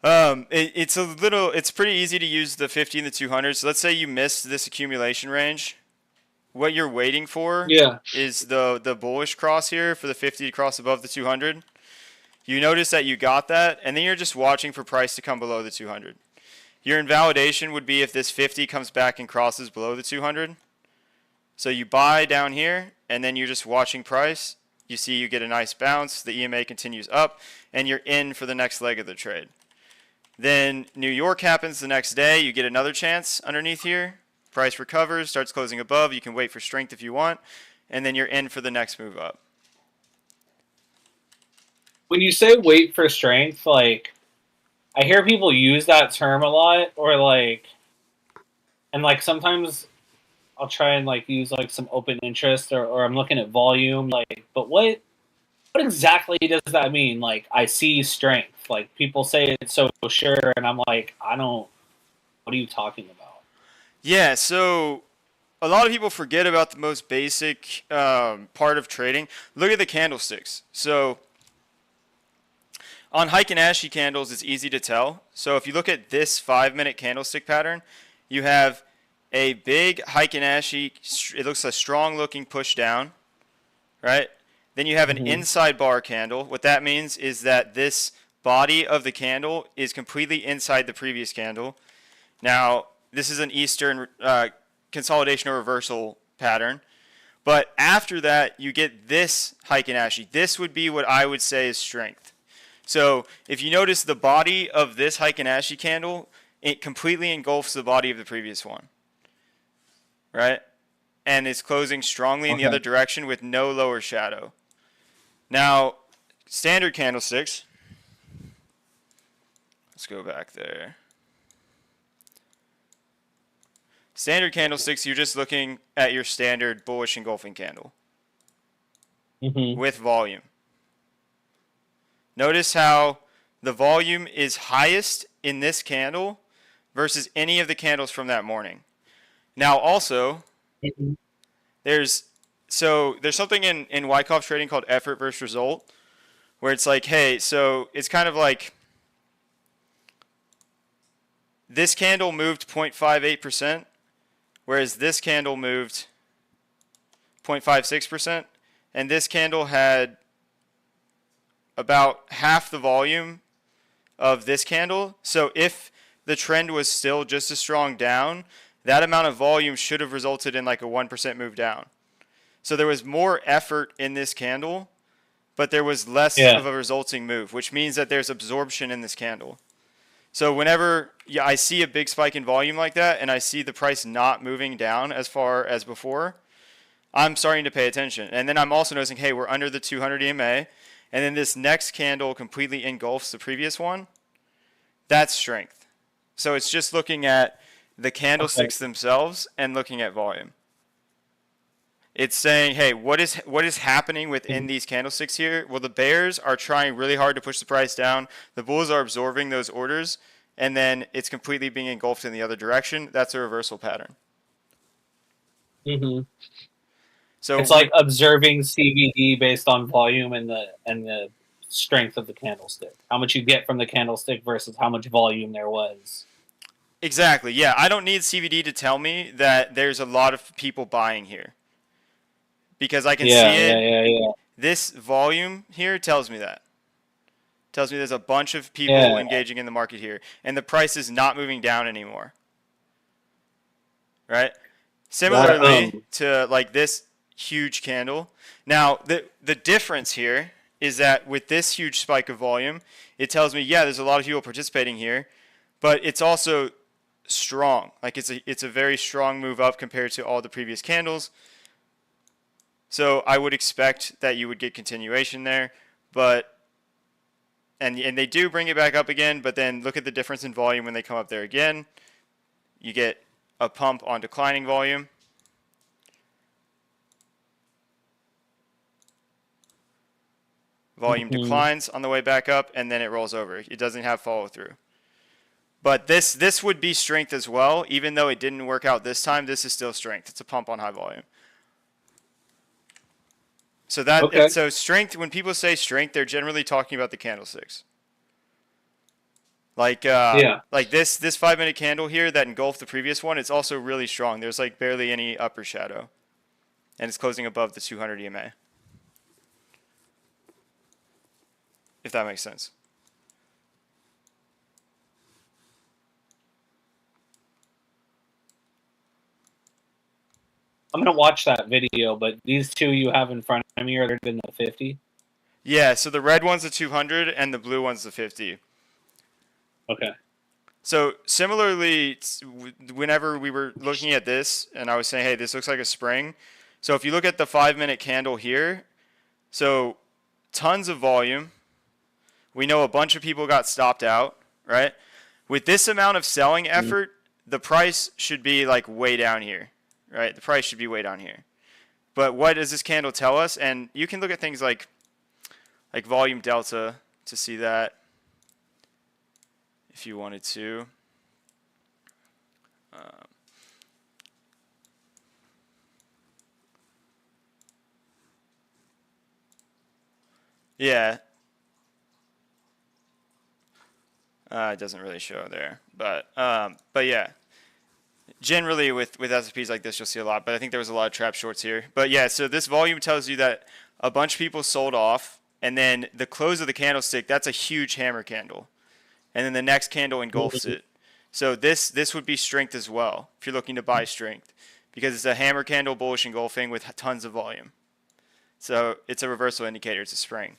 It's pretty easy to use the 50 and the 200. So let's say you missed this accumulation range. what you're waiting for Yeah. is the bullish cross here for the 50 to cross above the 200. You notice that you got that, and then you're just watching for price to come below the 200. Your invalidation would be if this 50 comes back and crosses below the 200. So you buy down here, and then you're just watching price. You see you get a nice bounce. The EMA continues up, and you're in for the next leg of the trade. Then New York happens the next day. You get another chance underneath here. Price recovers, starts closing above. You can wait for strength if you want, and then you're in for the next move up. When you say wait for strength, like I hear people use that term a lot, or like, and like sometimes I'll try and like use like some open interest, or I'm looking at volume, like, but what exactly does that mean? Like, I see strength. Like, people say it's so sure, and I'm like, I don't. What are you talking about? Yeah, so a lot of people forget about the most basic part of trading. Look at the candlesticks. So on Heikin-Ashi candles, it's easy to tell. So if you look at this 5-minute candlestick pattern, you have a big Heikin-Ashi. It looks a strong-looking push down, right? Then you have an inside bar candle. What that means is that this body of the candle is completely inside the previous candle. Now, this is an Eastern consolidation or reversal pattern. But after that, you get this Heikin-Ashi. This would be what I would say is strength. So if you notice the body of this Heikin-Ashi candle, it completely engulfs the body of the previous one, right? And it's closing strongly in the other direction with no lower shadow. Now, standard candlesticks. Let's go back there. Standard candlesticks, you're just looking at your standard bullish engulfing candle with volume. Notice how the volume is highest in this candle versus any of the candles from that morning. Now, also, there's something in Wyckoff trading called effort versus result, where it's like, hey, so it's kind of like this candle moved 0.58%, whereas this candle moved 0.56%, and this candle had about half the volume of this candle. So if the trend was still just as strong down, that amount of volume should have resulted in like a 1% move down. So there was more effort in this candle, but there was less of a resulting move, which means that there's absorption in this candle. So whenever I see a big spike in volume like that and I see the price not moving down as far as before, I'm starting to pay attention. And then I'm also noticing, hey, we're under the 200 EMA, and then this next candle completely engulfs the previous one. That's strength. So it's just looking at the candlesticks themselves and looking at volume. It's saying, hey, what is happening within these candlesticks here? Well, the bears are trying really hard to push the price down. The bulls are absorbing those orders, and then it's completely being engulfed in the other direction. That's a reversal pattern. So it's like observing CVD based on volume and the strength of the candlestick. How much you get from the candlestick versus how much volume there was. Exactly. Yeah, I don't need CVD to tell me that there's a lot of people buying here, because I can see it. Yeah. This volume here tells me that. Tells me there's a bunch of people engaging in the market here, and the price is not moving down anymore. Right? Similarly to like this huge candle. Now, the difference here is that with this huge spike of volume, it tells me, yeah, there's a lot of people participating here, but it's also strong. Like it's a very strong move up compared to all the previous candles. So I would expect that you would get continuation there, but and they do bring it back up again, but then look at the difference in volume when they come up there again. You get a pump on declining volume. Volume declines on the way back up, and then it rolls over. It doesn't have follow through. But this would be strength as well. Even though it didn't work out this time, this is still strength. It's a pump on high volume. So so strength, when people say strength, they're generally talking about the candlesticks. Like like this 5-minute candle here that engulfed the previous one, it's also really strong. There's like barely any upper shadow. and it's closing above the 200 EMA. If that makes sense. I'm gonna watch that video, but these two you have in front of me are better than the 50. Yeah, so the red one's the 200 and the blue one's the 50. Okay. So similarly, whenever we were looking at this and I was saying, hey, this looks like a spring. So if you look at the 5-minute candle here, so tons of volume. We know a bunch of people got stopped out, right? With this amount of selling effort, the price should be like way down here, right? The price should be way down here. But what does this candle tell us? And you can look at things like volume delta to see that if you wanted to. Yeah. It doesn't really show there, but yeah. Generally, with SPs like this, you'll see a lot. But I think there was a lot of trap shorts here. But yeah, so this volume tells you that a bunch of people sold off, and then the close of the candlestick, that's a huge hammer candle, and then the next candle engulfs it. So this would be strength as well if you're looking to buy strength, because it's a hammer candle bullish engulfing with tons of volume. So it's a reversal indicator. It's a spring.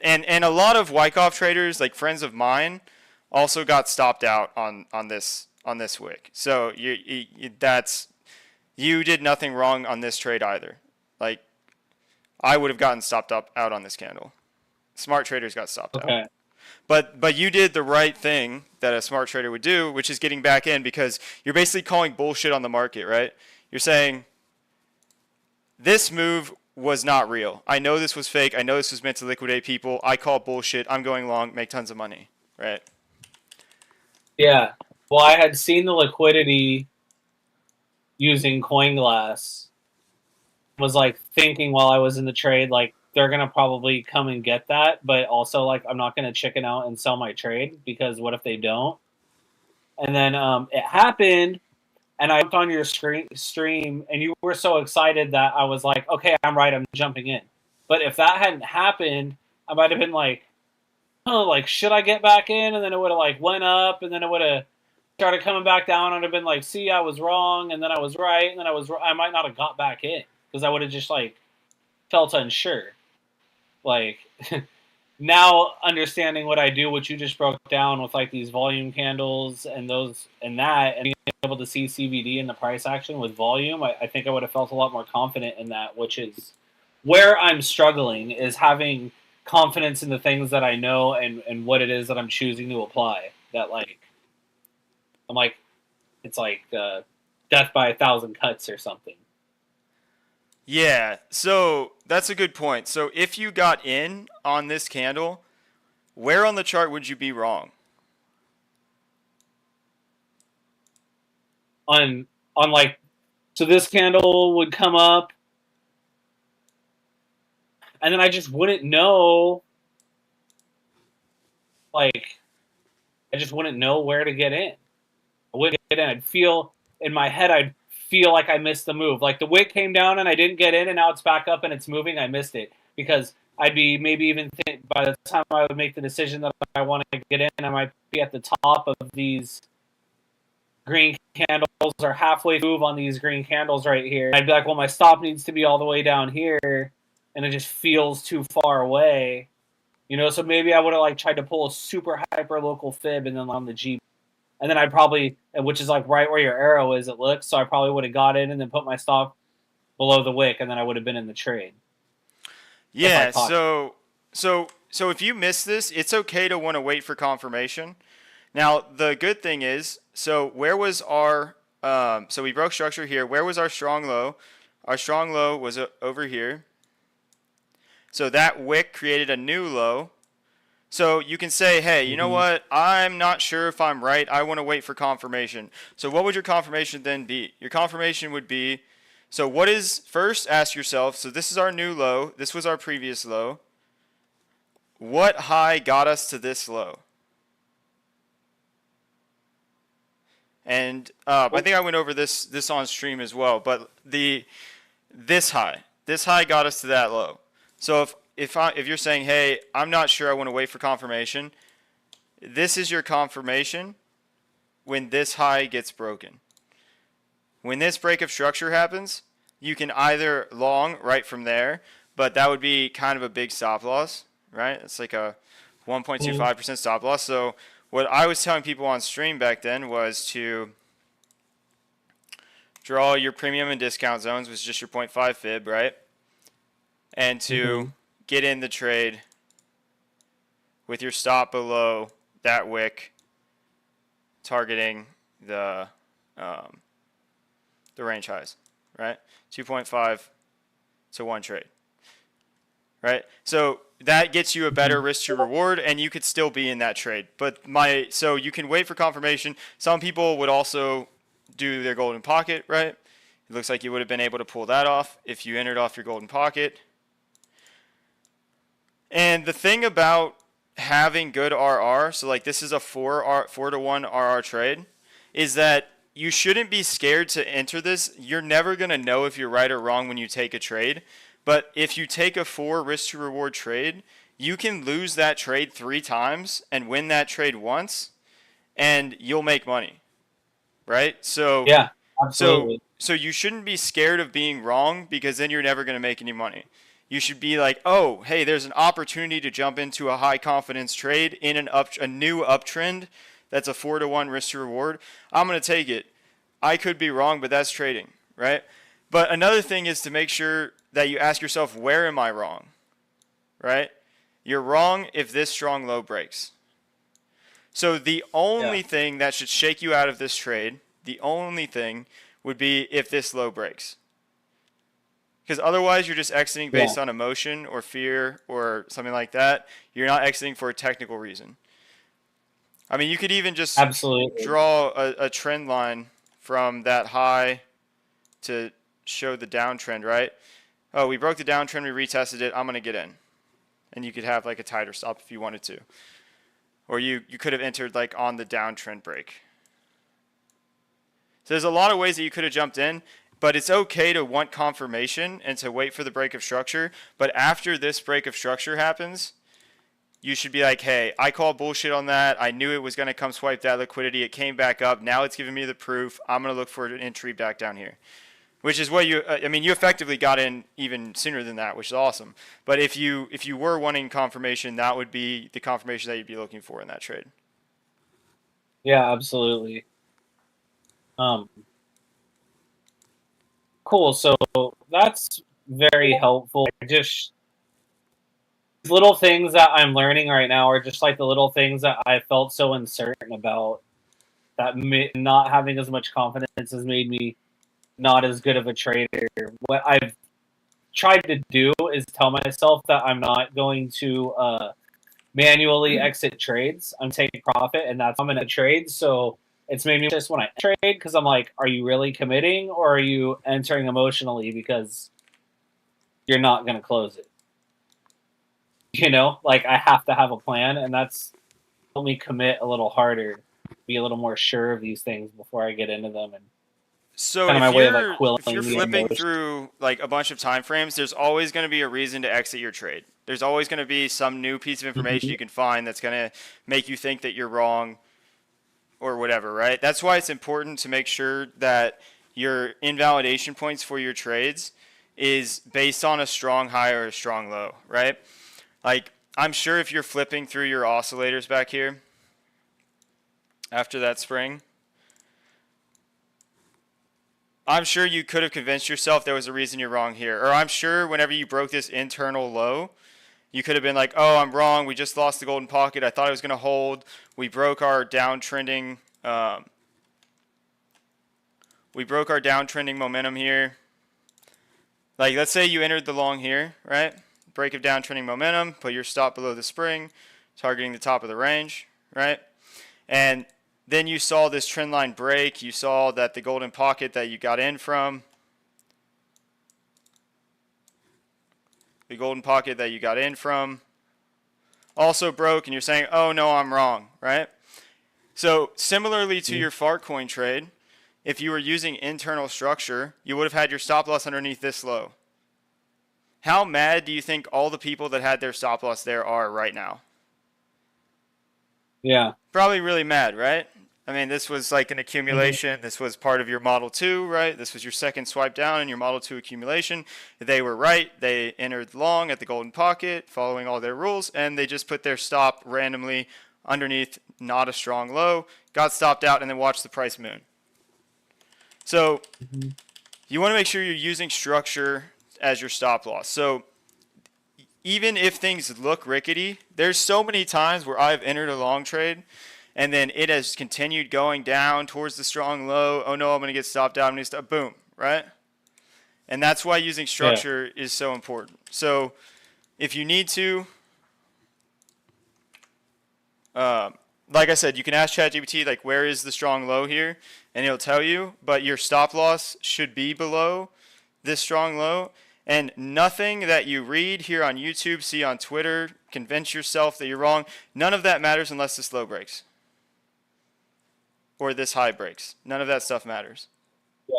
And a lot of Wyckoff traders, like friends of mine, also got stopped out on this wick. So you did nothing wrong on this trade either. Like I would have gotten stopped out on this candle. Smart traders got stopped out. But you did the right thing that a smart trader would do, which is getting back in, because you're basically calling bullshit on the market, right? You're saying this move was not real. I know this was fake. I know this was meant to liquidate people. I call bullshit. I'm going long, make tons of money, right? Yeah. Well, I had seen the liquidity using CoinGlass. Was like thinking while I was in the trade, like they're gonna probably come and get that, but also like I'm not gonna chicken out and sell my trade, because what if they don't? And then it happened, and I jumped on your stream, and you were so excited that I was like, okay, I'm right, I'm jumping in. But if that hadn't happened, I might have been like, oh, like should I get back in? And then it would have like went up, and then it would have started coming back down, and I'd have been like, see, I was wrong, and then I was right, and then I might not have got back in, because I would have just like felt unsure. Like now understanding what I do, what you just broke down with like these volume candles and those and that, and being able to see CVD in the price action with volume, I think I would have felt a lot more confident in that, which is where I'm struggling, is having confidence in the things that I know and what it is that I'm choosing to apply. That like I'm like, it's like death by 1,000 cuts or something. Yeah, so that's a good point. So if you got in on this candle, where on the chart would you be wrong? On like, so this candle would come up, and then I just wouldn't know. Like, I just wouldn't know where to get in. I wouldn't get in. I'd feel in my head, I'd feel like I missed the move. Like the wick came down and I didn't get in, and now it's back up and it's moving. I missed it, because I'd be maybe even by the time I would make the decision that I want to get in, I might be at the top of these green candles or halfway move on these green candles right here. I'd be like, well, my stop needs to be all the way down here, and it just feels too far away. You know, so maybe I would have like tried to pull a super hyper local fib and then on the G, and then I probably, which is like right where your arrow is, it looks. So I probably would have got in and then put my stop below the wick, and then I would have been in the trade. Yeah. So if you miss this, it's okay to want to wait for confirmation. Now the good thing is, so where was our so we broke structure here. Where was our strong low? Our strong low was over here. So that wick created a new low. So you can say, hey, you know what? I'm not sure if I'm right. I want to wait for confirmation. So what would your confirmation then be? Your confirmation would be, so what is, first ask yourself, so this is our new low. This was our previous low. What high got us to this low? And I think I went over this on stream as well. But this high got us to that low. So if you're saying, hey, I'm not sure, I want to wait for confirmation, this is your confirmation when this high gets broken. When this break of structure happens, you can either long right from there, but that would be kind of a big stop loss, right? It's like a 1.25% stop loss. So what I was telling people on stream back then was to draw your premium and discount zones, which is just your 0.5 fib, right? And to get in the trade with your stop below that wick, targeting the range highs, right? 2.5 to 1 trade, right? So that gets you a better risk to reward, and you could still be in that trade. But so you can wait for confirmation. Some people would also do their golden pocket, right? It looks like you would have been able to pull that off if you entered off your golden pocket. And the thing about having good RR, so like this is a 4 to 1 RR trade, is that you shouldn't be scared to enter this. You're never going to know if you're right or wrong when you take a trade. But if you take a 4 risk to reward trade, you can lose that trade 3 times and win that trade once, and you'll make money, right? So Yeah, absolutely. So you shouldn't be scared of being wrong, because then you're never going to make any money. You should be like, oh, hey, there's an opportunity to jump into a high confidence trade in a new uptrend that's a 4 to 1 risk to reward. I'm going to take it. I could be wrong, but that's trading, right? But another thing is to make sure that you ask yourself, where am I wrong, right? You're wrong if this strong low breaks. So the only thing that should shake you out of this trade, the only thing would be if this low breaks. Because otherwise you're just exiting based on emotion or fear or something like that. You're not exiting for a technical reason. I mean, you could even just draw a trend line from that high to show the downtrend, right? Oh, we broke the downtrend, we retested it, I'm going to get in. And you could have like a tighter stop if you wanted to. Or you could have entered like on the downtrend break. So there's a lot of ways that you could have jumped in, but it's okay to want confirmation and to wait for the break of structure. But after this break of structure happens, you should be like, hey, I called bullshit on that. I knew it was going to come swipe that liquidity. It came back up. Now it's giving me the proof. I'm going to look for an entry back down here. Which is what you effectively got in even sooner than that, which is awesome. But if you were wanting confirmation, that would be the confirmation that you'd be looking for in that trade. Yeah, absolutely. Cool. So that's very helpful. Just little things that I'm learning right now are just like the little things that I felt so uncertain about. That not having as much confidence has made me not as good of a trader. What I've tried to do is tell myself that I'm not going to manually exit trades. I'm taking profit, and that's I'm in a trade. So it's made me just when I trade, because I'm like, are you really committing, or are you entering emotionally because you're not going to close it? You know, like I have to have a plan, and that's helped me commit a little harder, be a little more sure of these things before I get into them. And so kind of my way of like if you're flipping through like a bunch of time frames, there's always going to be a reason to exit your trade. There's always going to be some new piece of information you can find that's going to make you think that you're wrong or whatever, right? That's why it's important to make sure that your invalidation points for your trades is based on a strong high or a strong low, right? Like, I'm sure if you're flipping through your oscillators back here after that spring, I'm sure you could have convinced yourself there was a reason you're wrong here. Or I'm sure whenever you broke this internal low, you could have been like, oh, I'm wrong. We just lost the golden pocket. I thought it was going to hold. We broke our downtrending momentum here. Like, let's say you entered the long here, right? Break of downtrending momentum, put your stop below the spring, targeting the top of the range, right? And then you saw this trend line break. You saw that the golden pocket that you got in from, also broke, and you're saying, oh, no, I'm wrong, right? So similarly to your Fartcoin trade, if you were using internal structure, you would have had your stop loss underneath this low. How mad do you think all the people that had their stop loss there are right now? Yeah. Probably really mad, right? I mean, this was like an Hmm. accumulation. This was part of your Model 2, right? This was your second swipe down in your Model 2 accumulation. They were right. They entered long at the golden pocket, following all their rules, and they just put their stop randomly underneath not a strong low, got stopped out, and then watched the price moon. So Hmm. you want to make sure you're using structure as your stop loss. So even if things look rickety, there's so many times where I've entered a long trade and then it has continued going down towards the strong low. Oh no, I'm going to get stopped out. I'm going to stop. Boom, right? And that's why using Yeah. structure is so important. So if you need to, like I said, you can ask ChatGPT, like, where is the strong low here? And it'll tell you, but your stop loss should be below this strong low. And nothing that you read here on YouTube, see on Twitter, convince yourself that you're wrong. None of that matters unless this low breaks or this high breaks. None of that stuff matters. Yeah.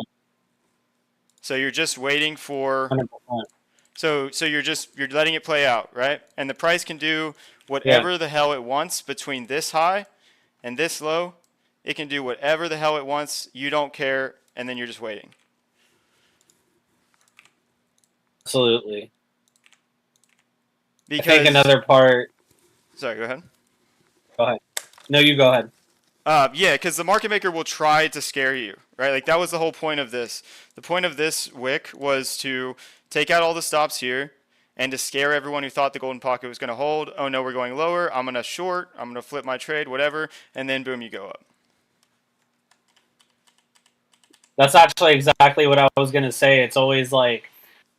So you're just waiting for 100%. so you're letting it play out, right? And the price can do Yeah. whatever the hell it wants between this high and this low. It can do whatever the hell it wants. You don't care, and then you're just waiting. Absolutely. I think Because another part. sorry, go ahead. Go ahead. No, you go ahead. Yeah, because the market maker will try to scare you, right? Like that was the whole point of this. The point of this wick was to take out all the stops here and to scare everyone who thought the golden pocket was going to hold. Oh no, we're going lower. I'm going to short. I'm going to flip my trade, whatever, and then boom, you go up. That's actually exactly what I was gonna say. It's always like,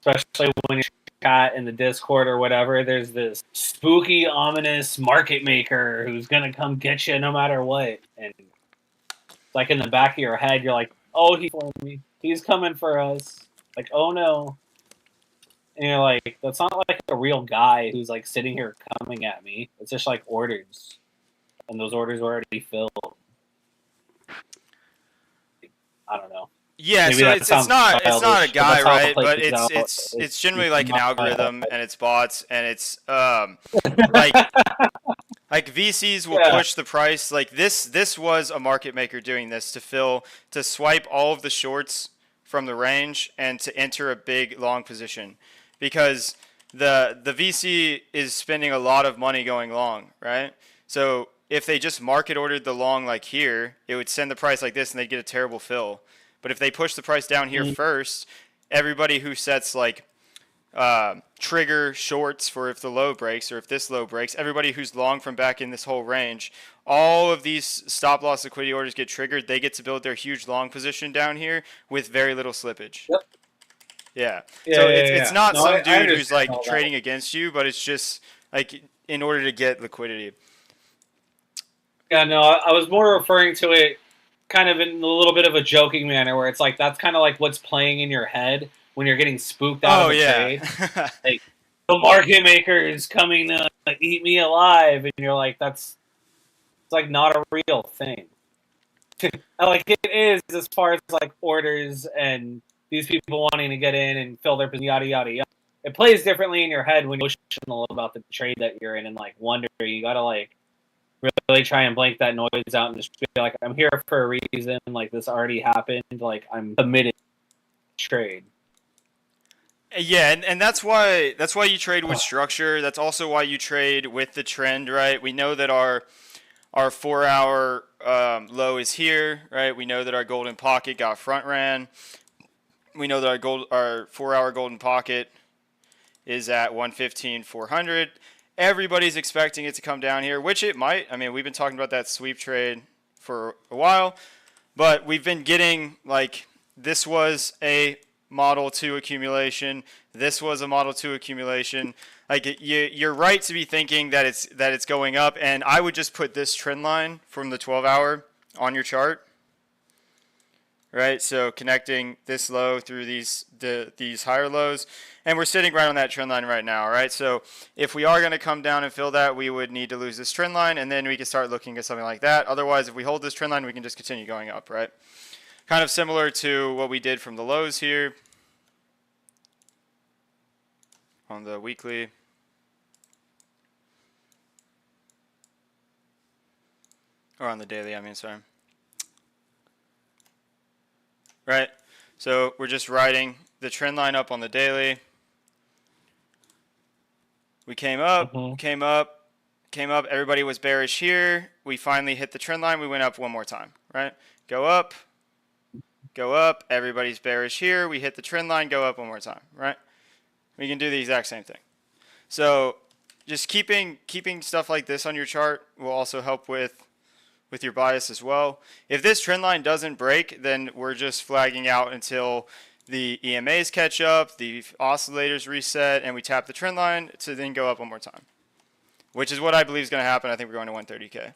especially when you chat in the Discord or whatever, there's this spooky, ominous market maker who's gonna come get you no matter what. And it's like in the back of your head, you're like, oh, he's for me. He's coming for us. Like, oh no. And you're like, that's not like a real guy who's like sitting here coming at me. It's just like orders. And those orders were already filled. I don't know. Yeah, Maybe so that it's sounds not a childish, but guy, that's how it right? plays But out. it's generally like In an my algorithm head. and it's bots and it's like like VCs will Yeah. push the price. Like this was a market maker doing this to swipe all of the shorts from the range and to enter a big long position because the VC is spending a lot of money going long, right? So if they just market ordered the long like here, it would send the price like this and they'd get a terrible fill. But if they push the price down here Mm. first, everybody who sets like trigger shorts for if the low breaks or if this low breaks, everybody who's long from back in this whole range, all of these stop loss liquidity orders get triggered. They get to build their huge long position down here with very little slippage. Yep. Yeah. Yeah, So yeah, it's yeah. not No, some I dude who's understand like all that. trading against you, but it's just like in order to get liquidity. Yeah, no, I was more referring to it kind of in a little bit of a joking manner, where it's like that's kind of like what's playing in your head when you're getting spooked out Oh of a yeah. trade. Like the market maker is coming to eat me alive, and you're like, that's it's like not a real thing. Like it is as far as like orders and these people wanting to get in and fill their yada yada yada. It plays differently in your head when you're emotional about the trade that you're in and like wonder. You gotta like really try and blank that noise out and just be like, I'm here for a reason. Like this already happened. Like I'm committed to trade. Yeah, and that's why you trade with structure. That's also why you trade with the trend, right? We know that our 4 hour low is here, right? We know that our golden pocket got front ran. We know that our 4 hour golden pocket is at 115,400. Everybody's expecting it to come down here, which it might. I mean, we've been talking about that sweep trade for a while, but we've been getting like this was a Model 2 accumulation. This was a Model 2 accumulation. Like you're right to be thinking that it's going up, and I would just put this trend line from the 12 hour on your chart, right? So connecting this low through these higher lows, and we're sitting right on that trend line right now, right? So if we are going to come down and fill that, we would need to lose this trend line, and then we can start looking at something like that. Otherwise, if we hold this trend line, we can just continue going up, right? Kind of similar to what we did from the lows here on the weekly. Or on the daily, I mean, sorry. Right? So we're just riding the trend line up on the daily. We came up, came up, came up. Everybody was bearish here. We finally hit the trend line. We went up one more time, right? Go up, go up. Everybody's bearish here. We hit the trend line, go up one more time, right? We can do the exact same thing. So just keeping stuff like this on your chart will also help with your bias as well. If this trend line doesn't break, then we're just flagging out until the EMAs catch up, the oscillators reset, and we tap the trend line to then go up one more time, which is what I believe is going to happen. I think we're going to 130K.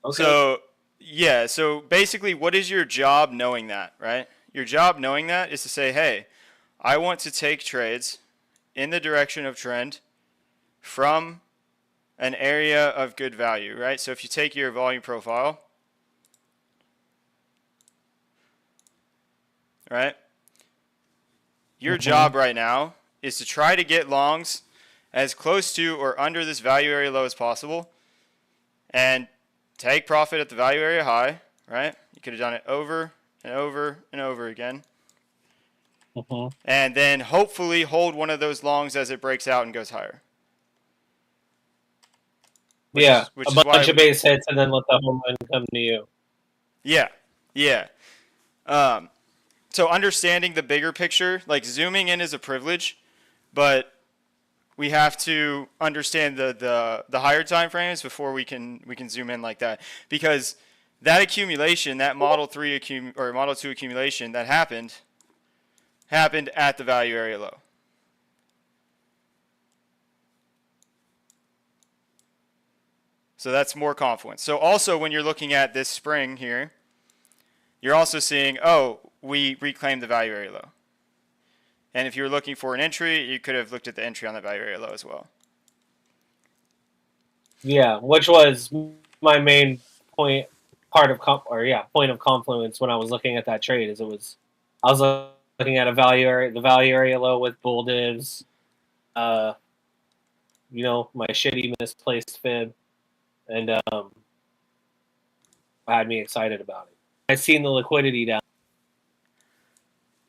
Okay. So, yeah, so basically what is your job knowing that, right? Your job knowing that is to say, hey, I want to take trades in the direction of trend from an area of good value, right? So if you take your volume profile, right? Your job right now is to try to get longs as close to or under this value area low as possible and take profit at the value area high, right? You could have done it over and over and over again. And then hopefully hold one of those longs as it breaks out and goes higher. Which is a bunch of base hits and then let the home run come to you. Yeah, yeah. So understanding the bigger picture, like zooming in is a privilege, but we have to understand the higher time frames before we can zoom in like that, because that accumulation, that Model 3 or Model 2 accumulation that happened at the value area low. So that's more confluence. So also when you're looking at this spring here, you're also seeing, oh, we reclaimed the value area low. And if you were looking for an entry, you could have looked at the entry on that value area low as well. Yeah, which was my main point of confluence when I was looking at that trade. I was looking at the value area low with bull divs, my shitty misplaced fib, and had me excited about it. I seen the liquidity down.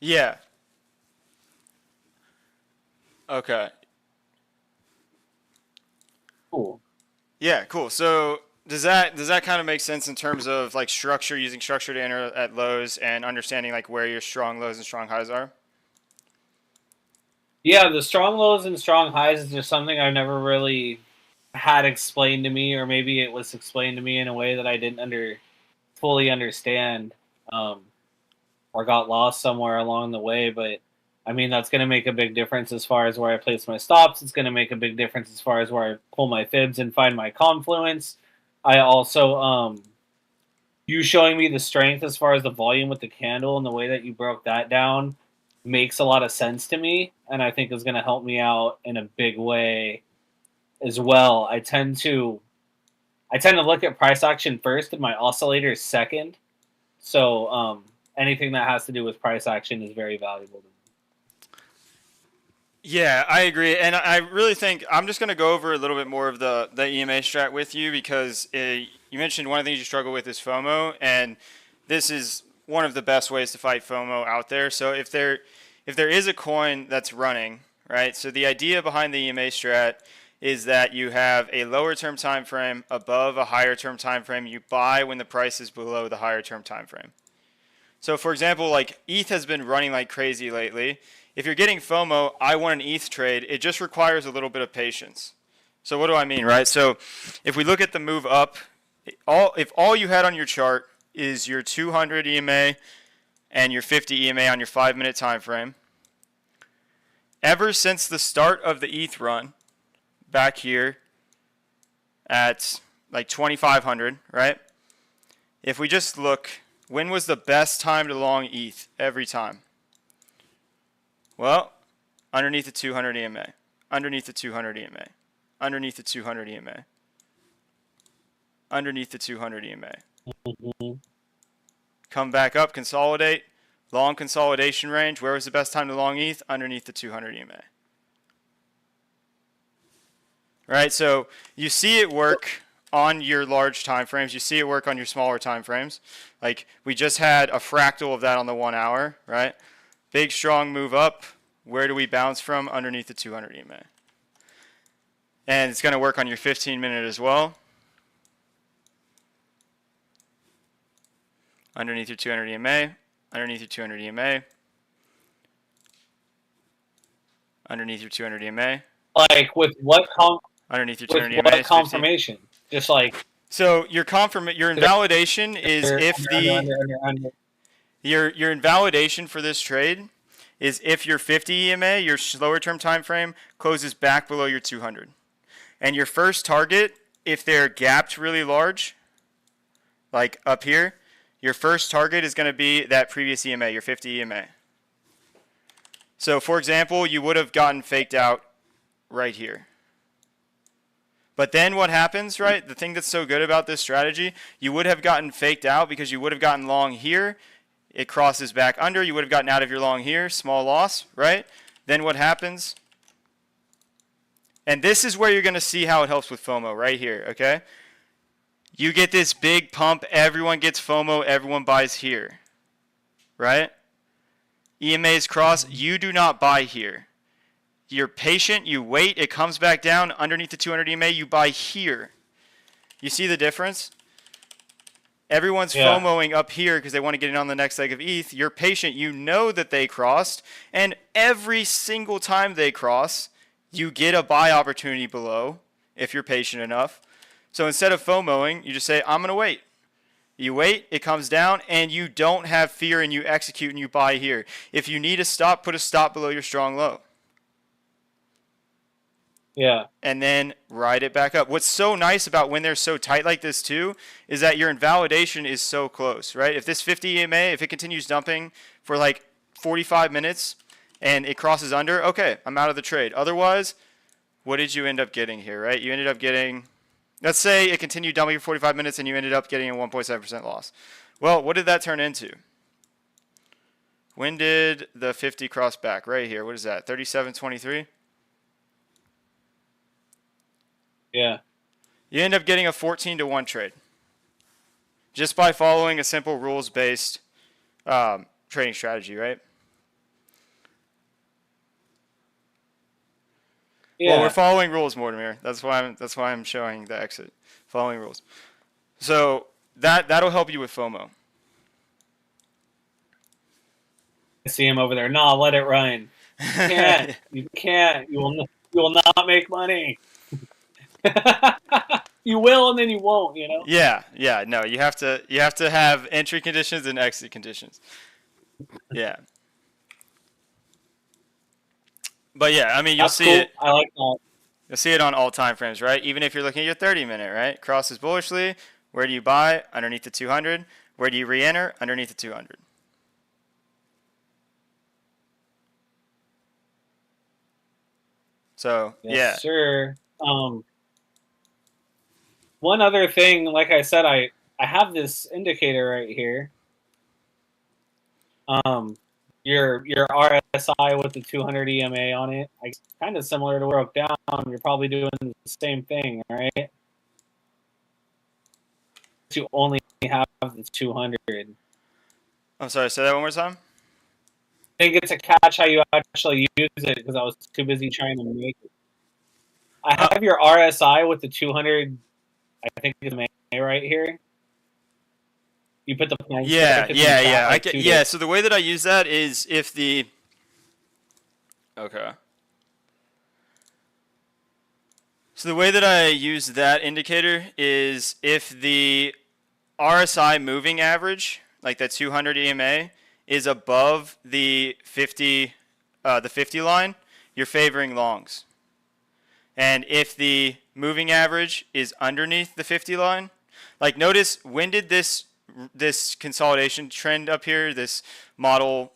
Yeah. Okay. Cool. Yeah, cool. So does that kind of make sense in terms of like structure, using structure to enter at lows and understanding like where your strong lows and strong highs are? Yeah, the strong lows and strong highs is just something I've never really had explained to me, or maybe it was explained to me in a way that I didn't fully understand, or got lost somewhere along the way. But I mean, that's going to make a big difference as far as where I place my stops. It's going to make a big difference as far as where I pull my fibs and find my confluence. I also, you showing me the strength as far as the volume with the candle and the way that you broke that down makes a lot of sense to me, and I think is going to help me out in a big way as well. I tend to look at price action first and my oscillators second. So anything that has to do with price action is very valuable to me. Yeah, I agree, and I really think I'm just going to go over a little bit more of the EMA strat with you, because you mentioned one of the things you struggle with is FOMO, and this is one of the best ways to fight FOMO out there. So if there is a coin that's running, right? So the idea behind the EMA strat is that you have a lower term time frame above a higher term time frame. You buy when the price is below the higher term time frame. So for example, like ETH has been running like crazy lately. If you're getting FOMO, I want an ETH trade, it just requires a little bit of patience. So what do I mean, right? So if we look at the move up, if all you had on your chart is your 200 EMA and your 50 EMA on your 5-minute time frame, ever since the start of the ETH run back here at like 2,500, right? if we just look, when was the best time to long ETH every time? Well, underneath the 200 EMA, underneath the 200 EMA, underneath the 200 EMA, underneath the 200 EMA. Mm-hmm. Come back up, consolidate, long consolidation range. Where was the best time to long ETH? Underneath the 200 EMA. Right, so you see it work on your large time frames. You see it work on your smaller time frames. Like we just had a fractal of that on the 1 hour, right? Big, strong move up. Where do we bounce from? Underneath the 200 EMA. And it's going to work on your 15-minute as well. Underneath your 200 EMA, underneath your 200 EMA, underneath your 200 EMA. Like with what underneath your with 200 EMA what is 50. confirmation? Just like so your invalidation is if your invalidation for this trade is if your 50 EMA, your slower term time frame, closes back below your 200. And your first target, if they're gapped really large, like up here, your first target is going to be that previous EMA, your 50 EMA. So for example, you would have gotten faked out right here. But then what happens, right? The thing that's so good about this strategy, you would have gotten faked out because you would have gotten long here. It crosses back under. You would have gotten out of your long here. Small loss, right? Then what happens? And this is where you're going to see how it helps with FOMO right here, okay? You get this big pump. Everyone gets FOMO. Everyone buys here, right? EMAs cross. You do not buy here. You're patient. You wait. It comes back down underneath the 200 EMA. You buy here. You see the difference? Everyone's FOMOing up here because they want to get in on the next leg of ETH. You're patient. You know that they crossed. And every single time they cross, you get a buy opportunity below if you're patient enough. So instead of FOMOing, you just say, I'm going to wait. You wait, it comes down, and you don't have fear, and you execute, and you buy here. If you need a stop, put a stop below your strong low. Yeah. And then ride it back up. What's so nice about when they're so tight like this too is that your invalidation is so close, right? If this 50 EMA, if it continues dumping for like 45 minutes and it crosses under, okay, I'm out of the trade. Otherwise, what did you end up getting here, right? You ended up getting, let's say it continued dumping for 45 minutes and you ended up getting a 1.7% loss. Well, what did that turn into? When did the 50 cross back? Right here. What is that? 37.23? Yeah. You end up getting a 14-to-1 trade just by following a simple rules-based trading strategy, right? Yeah. Well, we're following rules, Mortimer. That's why I'm showing the exit. Following rules. So that'll help you with FOMO. I see him over there. No, let it run. You can't. You can't. You will not make money. You will, and then you won't. You know. Yeah. No, you have to have entry conditions and exit conditions. Yeah. But yeah, I mean, you'll see it. I like that. You'll see it on all time frames, right? Even if you're looking at your 30-minute, right? Crosses bullishly. Where do you buy? Underneath the 200. Where do you re-enter? Underneath the 200. So yes, sir. One other thing, like I said, I have this indicator right here. Your RSI with the 200 EMA on it, kind of similar to where it broke down. You're probably doing the same thing, right? You only have the 200. I'm sorry, say that one more time. I think it's a catch how you actually use it because I was too busy trying to make it. I have your RSI with the 200. I think it's right here. You put the plan. Yeah. So the way that I use that is if the So the way that I use that indicator is if the RSI moving average, like that 200 EMA, is above the 50 line, you're favoring longs. And if the moving average is underneath the 50 line, like notice when did this this consolidation trend up here, this model.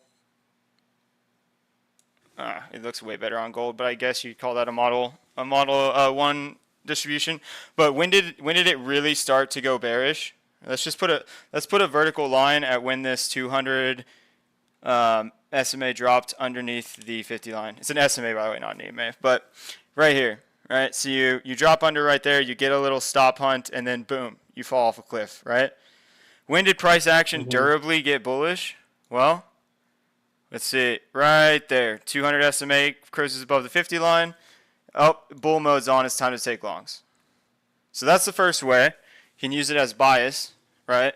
It looks way better on gold, but I guess you'd call that a model one distribution. But when did it really start to go bearish? Let's put a vertical line at when this 200 SMA dropped underneath the 50 line. It's an SMA, by the way, not an EMA. But right here, right? So you drop under right there, you get a little stop hunt, and then boom, you fall off a cliff, right? When did price action durably get bullish? Well, let's see, right there, 200 SMA cruises above the 50 line. Oh, bull mode's on, it's time to take longs. So that's the first way. You can use it as bias, right?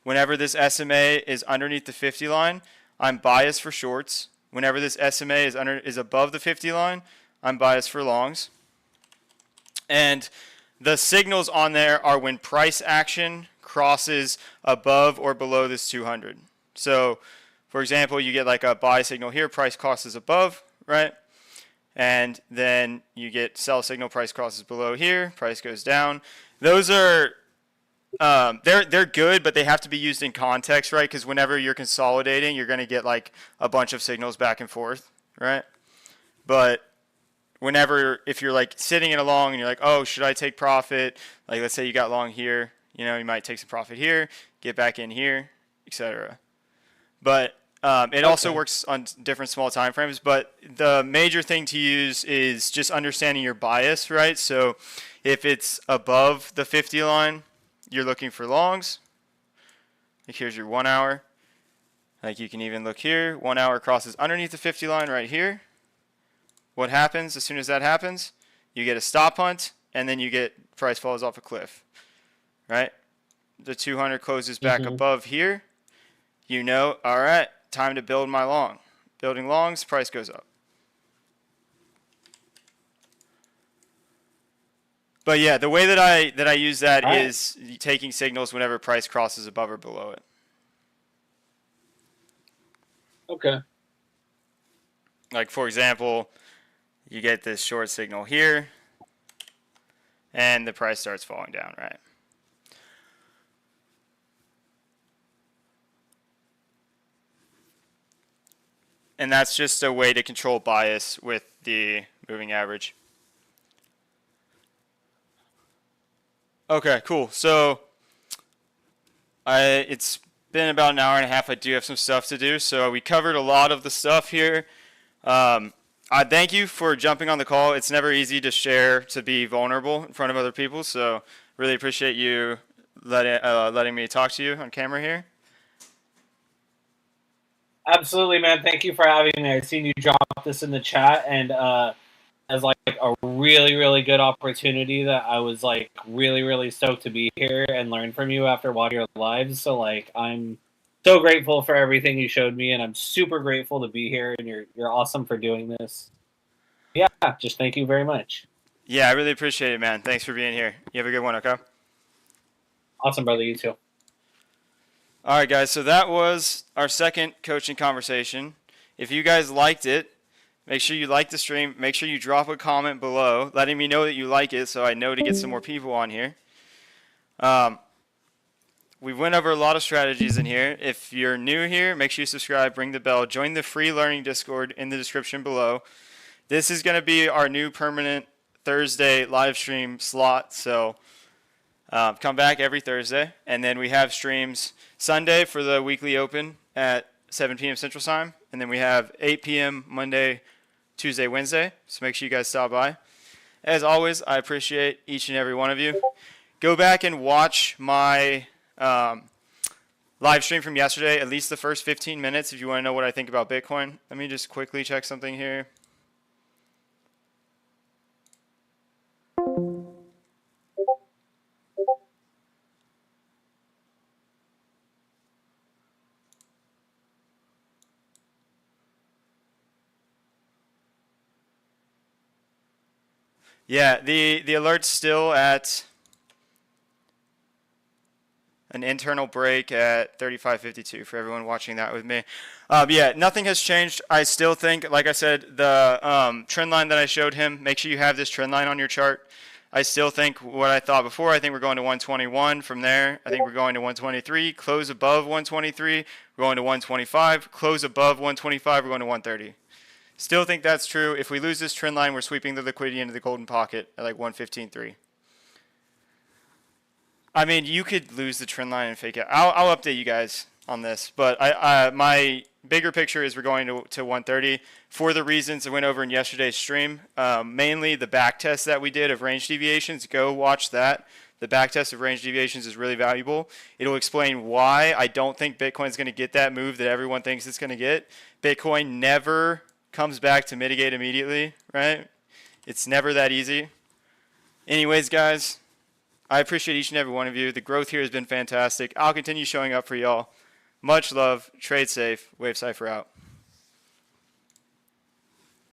Whenever this SMA is underneath the 50 line, I'm biased for shorts. Whenever this SMA is above the 50 line, I'm biased for longs. And the signals on there are when price action crosses above or below this 200. So, for example, you get like a buy signal here, price crosses above, right? And then you get sell signal, price crosses below here, price goes down. Those are they're good, but they have to be used in context, right? Because whenever you're consolidating, you're going to get like a bunch of signals back and forth, right? But if you're like sitting in a long and you're like, oh, should I take profit? Like, let's say you got long here, you might take some profit here, get back in here, etc. But it also works on different small time frames. But the major thing to use is just understanding your bias, right? So if it's above the 50 line, you're looking for longs. Like here's your 1 hour. Like you can even look here. 1 hour crosses underneath the 50 line right here. What happens as soon as that happens? You get a stop hunt, and then you get price falls off a cliff, right? The 200 closes back above here. All right, time to build my long. Building longs, price goes up. But yeah, the way that I use that is taking signals whenever price crosses above or below it. Okay. Like for example, you get this short signal here, and the price starts falling down, right? And that's just a way to control bias with the moving average. Okay, cool. So it's been about an hour and a half. I do have some stuff to do. So we covered a lot of the stuff here. I thank you for jumping on the call. It's never easy to share, to be vulnerable in front of other people. So really appreciate you letting me talk to you on camera here. Absolutely, man. Thank you for having me. I've seen you drop this in the chat, and as like a really, really good opportunity that I was like really, really stoked to be here and learn from you after watching your lives. So like I'm so grateful for everything you showed me, and I'm super grateful to be here, and you're awesome for doing this. Yeah, just thank you very much. Yeah, I really appreciate it, man. Thanks for being here. You have a good one, okay? Awesome, brother. You too. All right, guys. So that was our second coaching conversation. If you guys liked it, make sure you like the stream. Make sure you drop a comment below letting me know that you like it so I know to get some more people on here. We went over a lot of strategies in here. If you're new here, make sure you subscribe, ring the bell, join the free learning Discord in the description below. This is going to be our new permanent Thursday live stream slot, so come back every Thursday. And then we have streams Sunday for the weekly open at 7 p.m. Central Time. And then we have 8 p.m. Monday, Tuesday, Wednesday. So make sure you guys stop by. As always, I appreciate each and every one of you. Go back and watch my live stream from yesterday, at least the first 15 minutes if you want to know what I think about Bitcoin. Let me just quickly check something here. Yeah, the alert's still at an internal break at 35.52 for everyone watching that with me. Yeah, nothing has changed. I still think, like I said, the trend line that I showed him, make sure you have this trend line on your chart. I still think what I thought before. I think we're going to 121 from there. I think we're going to 123, close above 123. We're going to 125, close above 125. We're going to 130. Still think that's true. If we lose this trend line, we're sweeping the liquidity into the golden pocket at like 115.3. I mean, you could lose the trend line and fake it. I'll update you guys on this, but my bigger picture is we're going to 130 for the reasons I went over in yesterday's stream. Mainly the back test that we did of range deviations. Go watch that. The back test of range deviations is really valuable. It'll explain why I don't think Bitcoin's going to get that move that everyone thinks it's going to get. Bitcoin never comes back to mitigate immediately, right? It's never that easy. Anyways, guys, I appreciate each and every one of you. The growth here has been fantastic. I'll continue showing up for y'all. Much love. Trade safe. Wave Cipher out.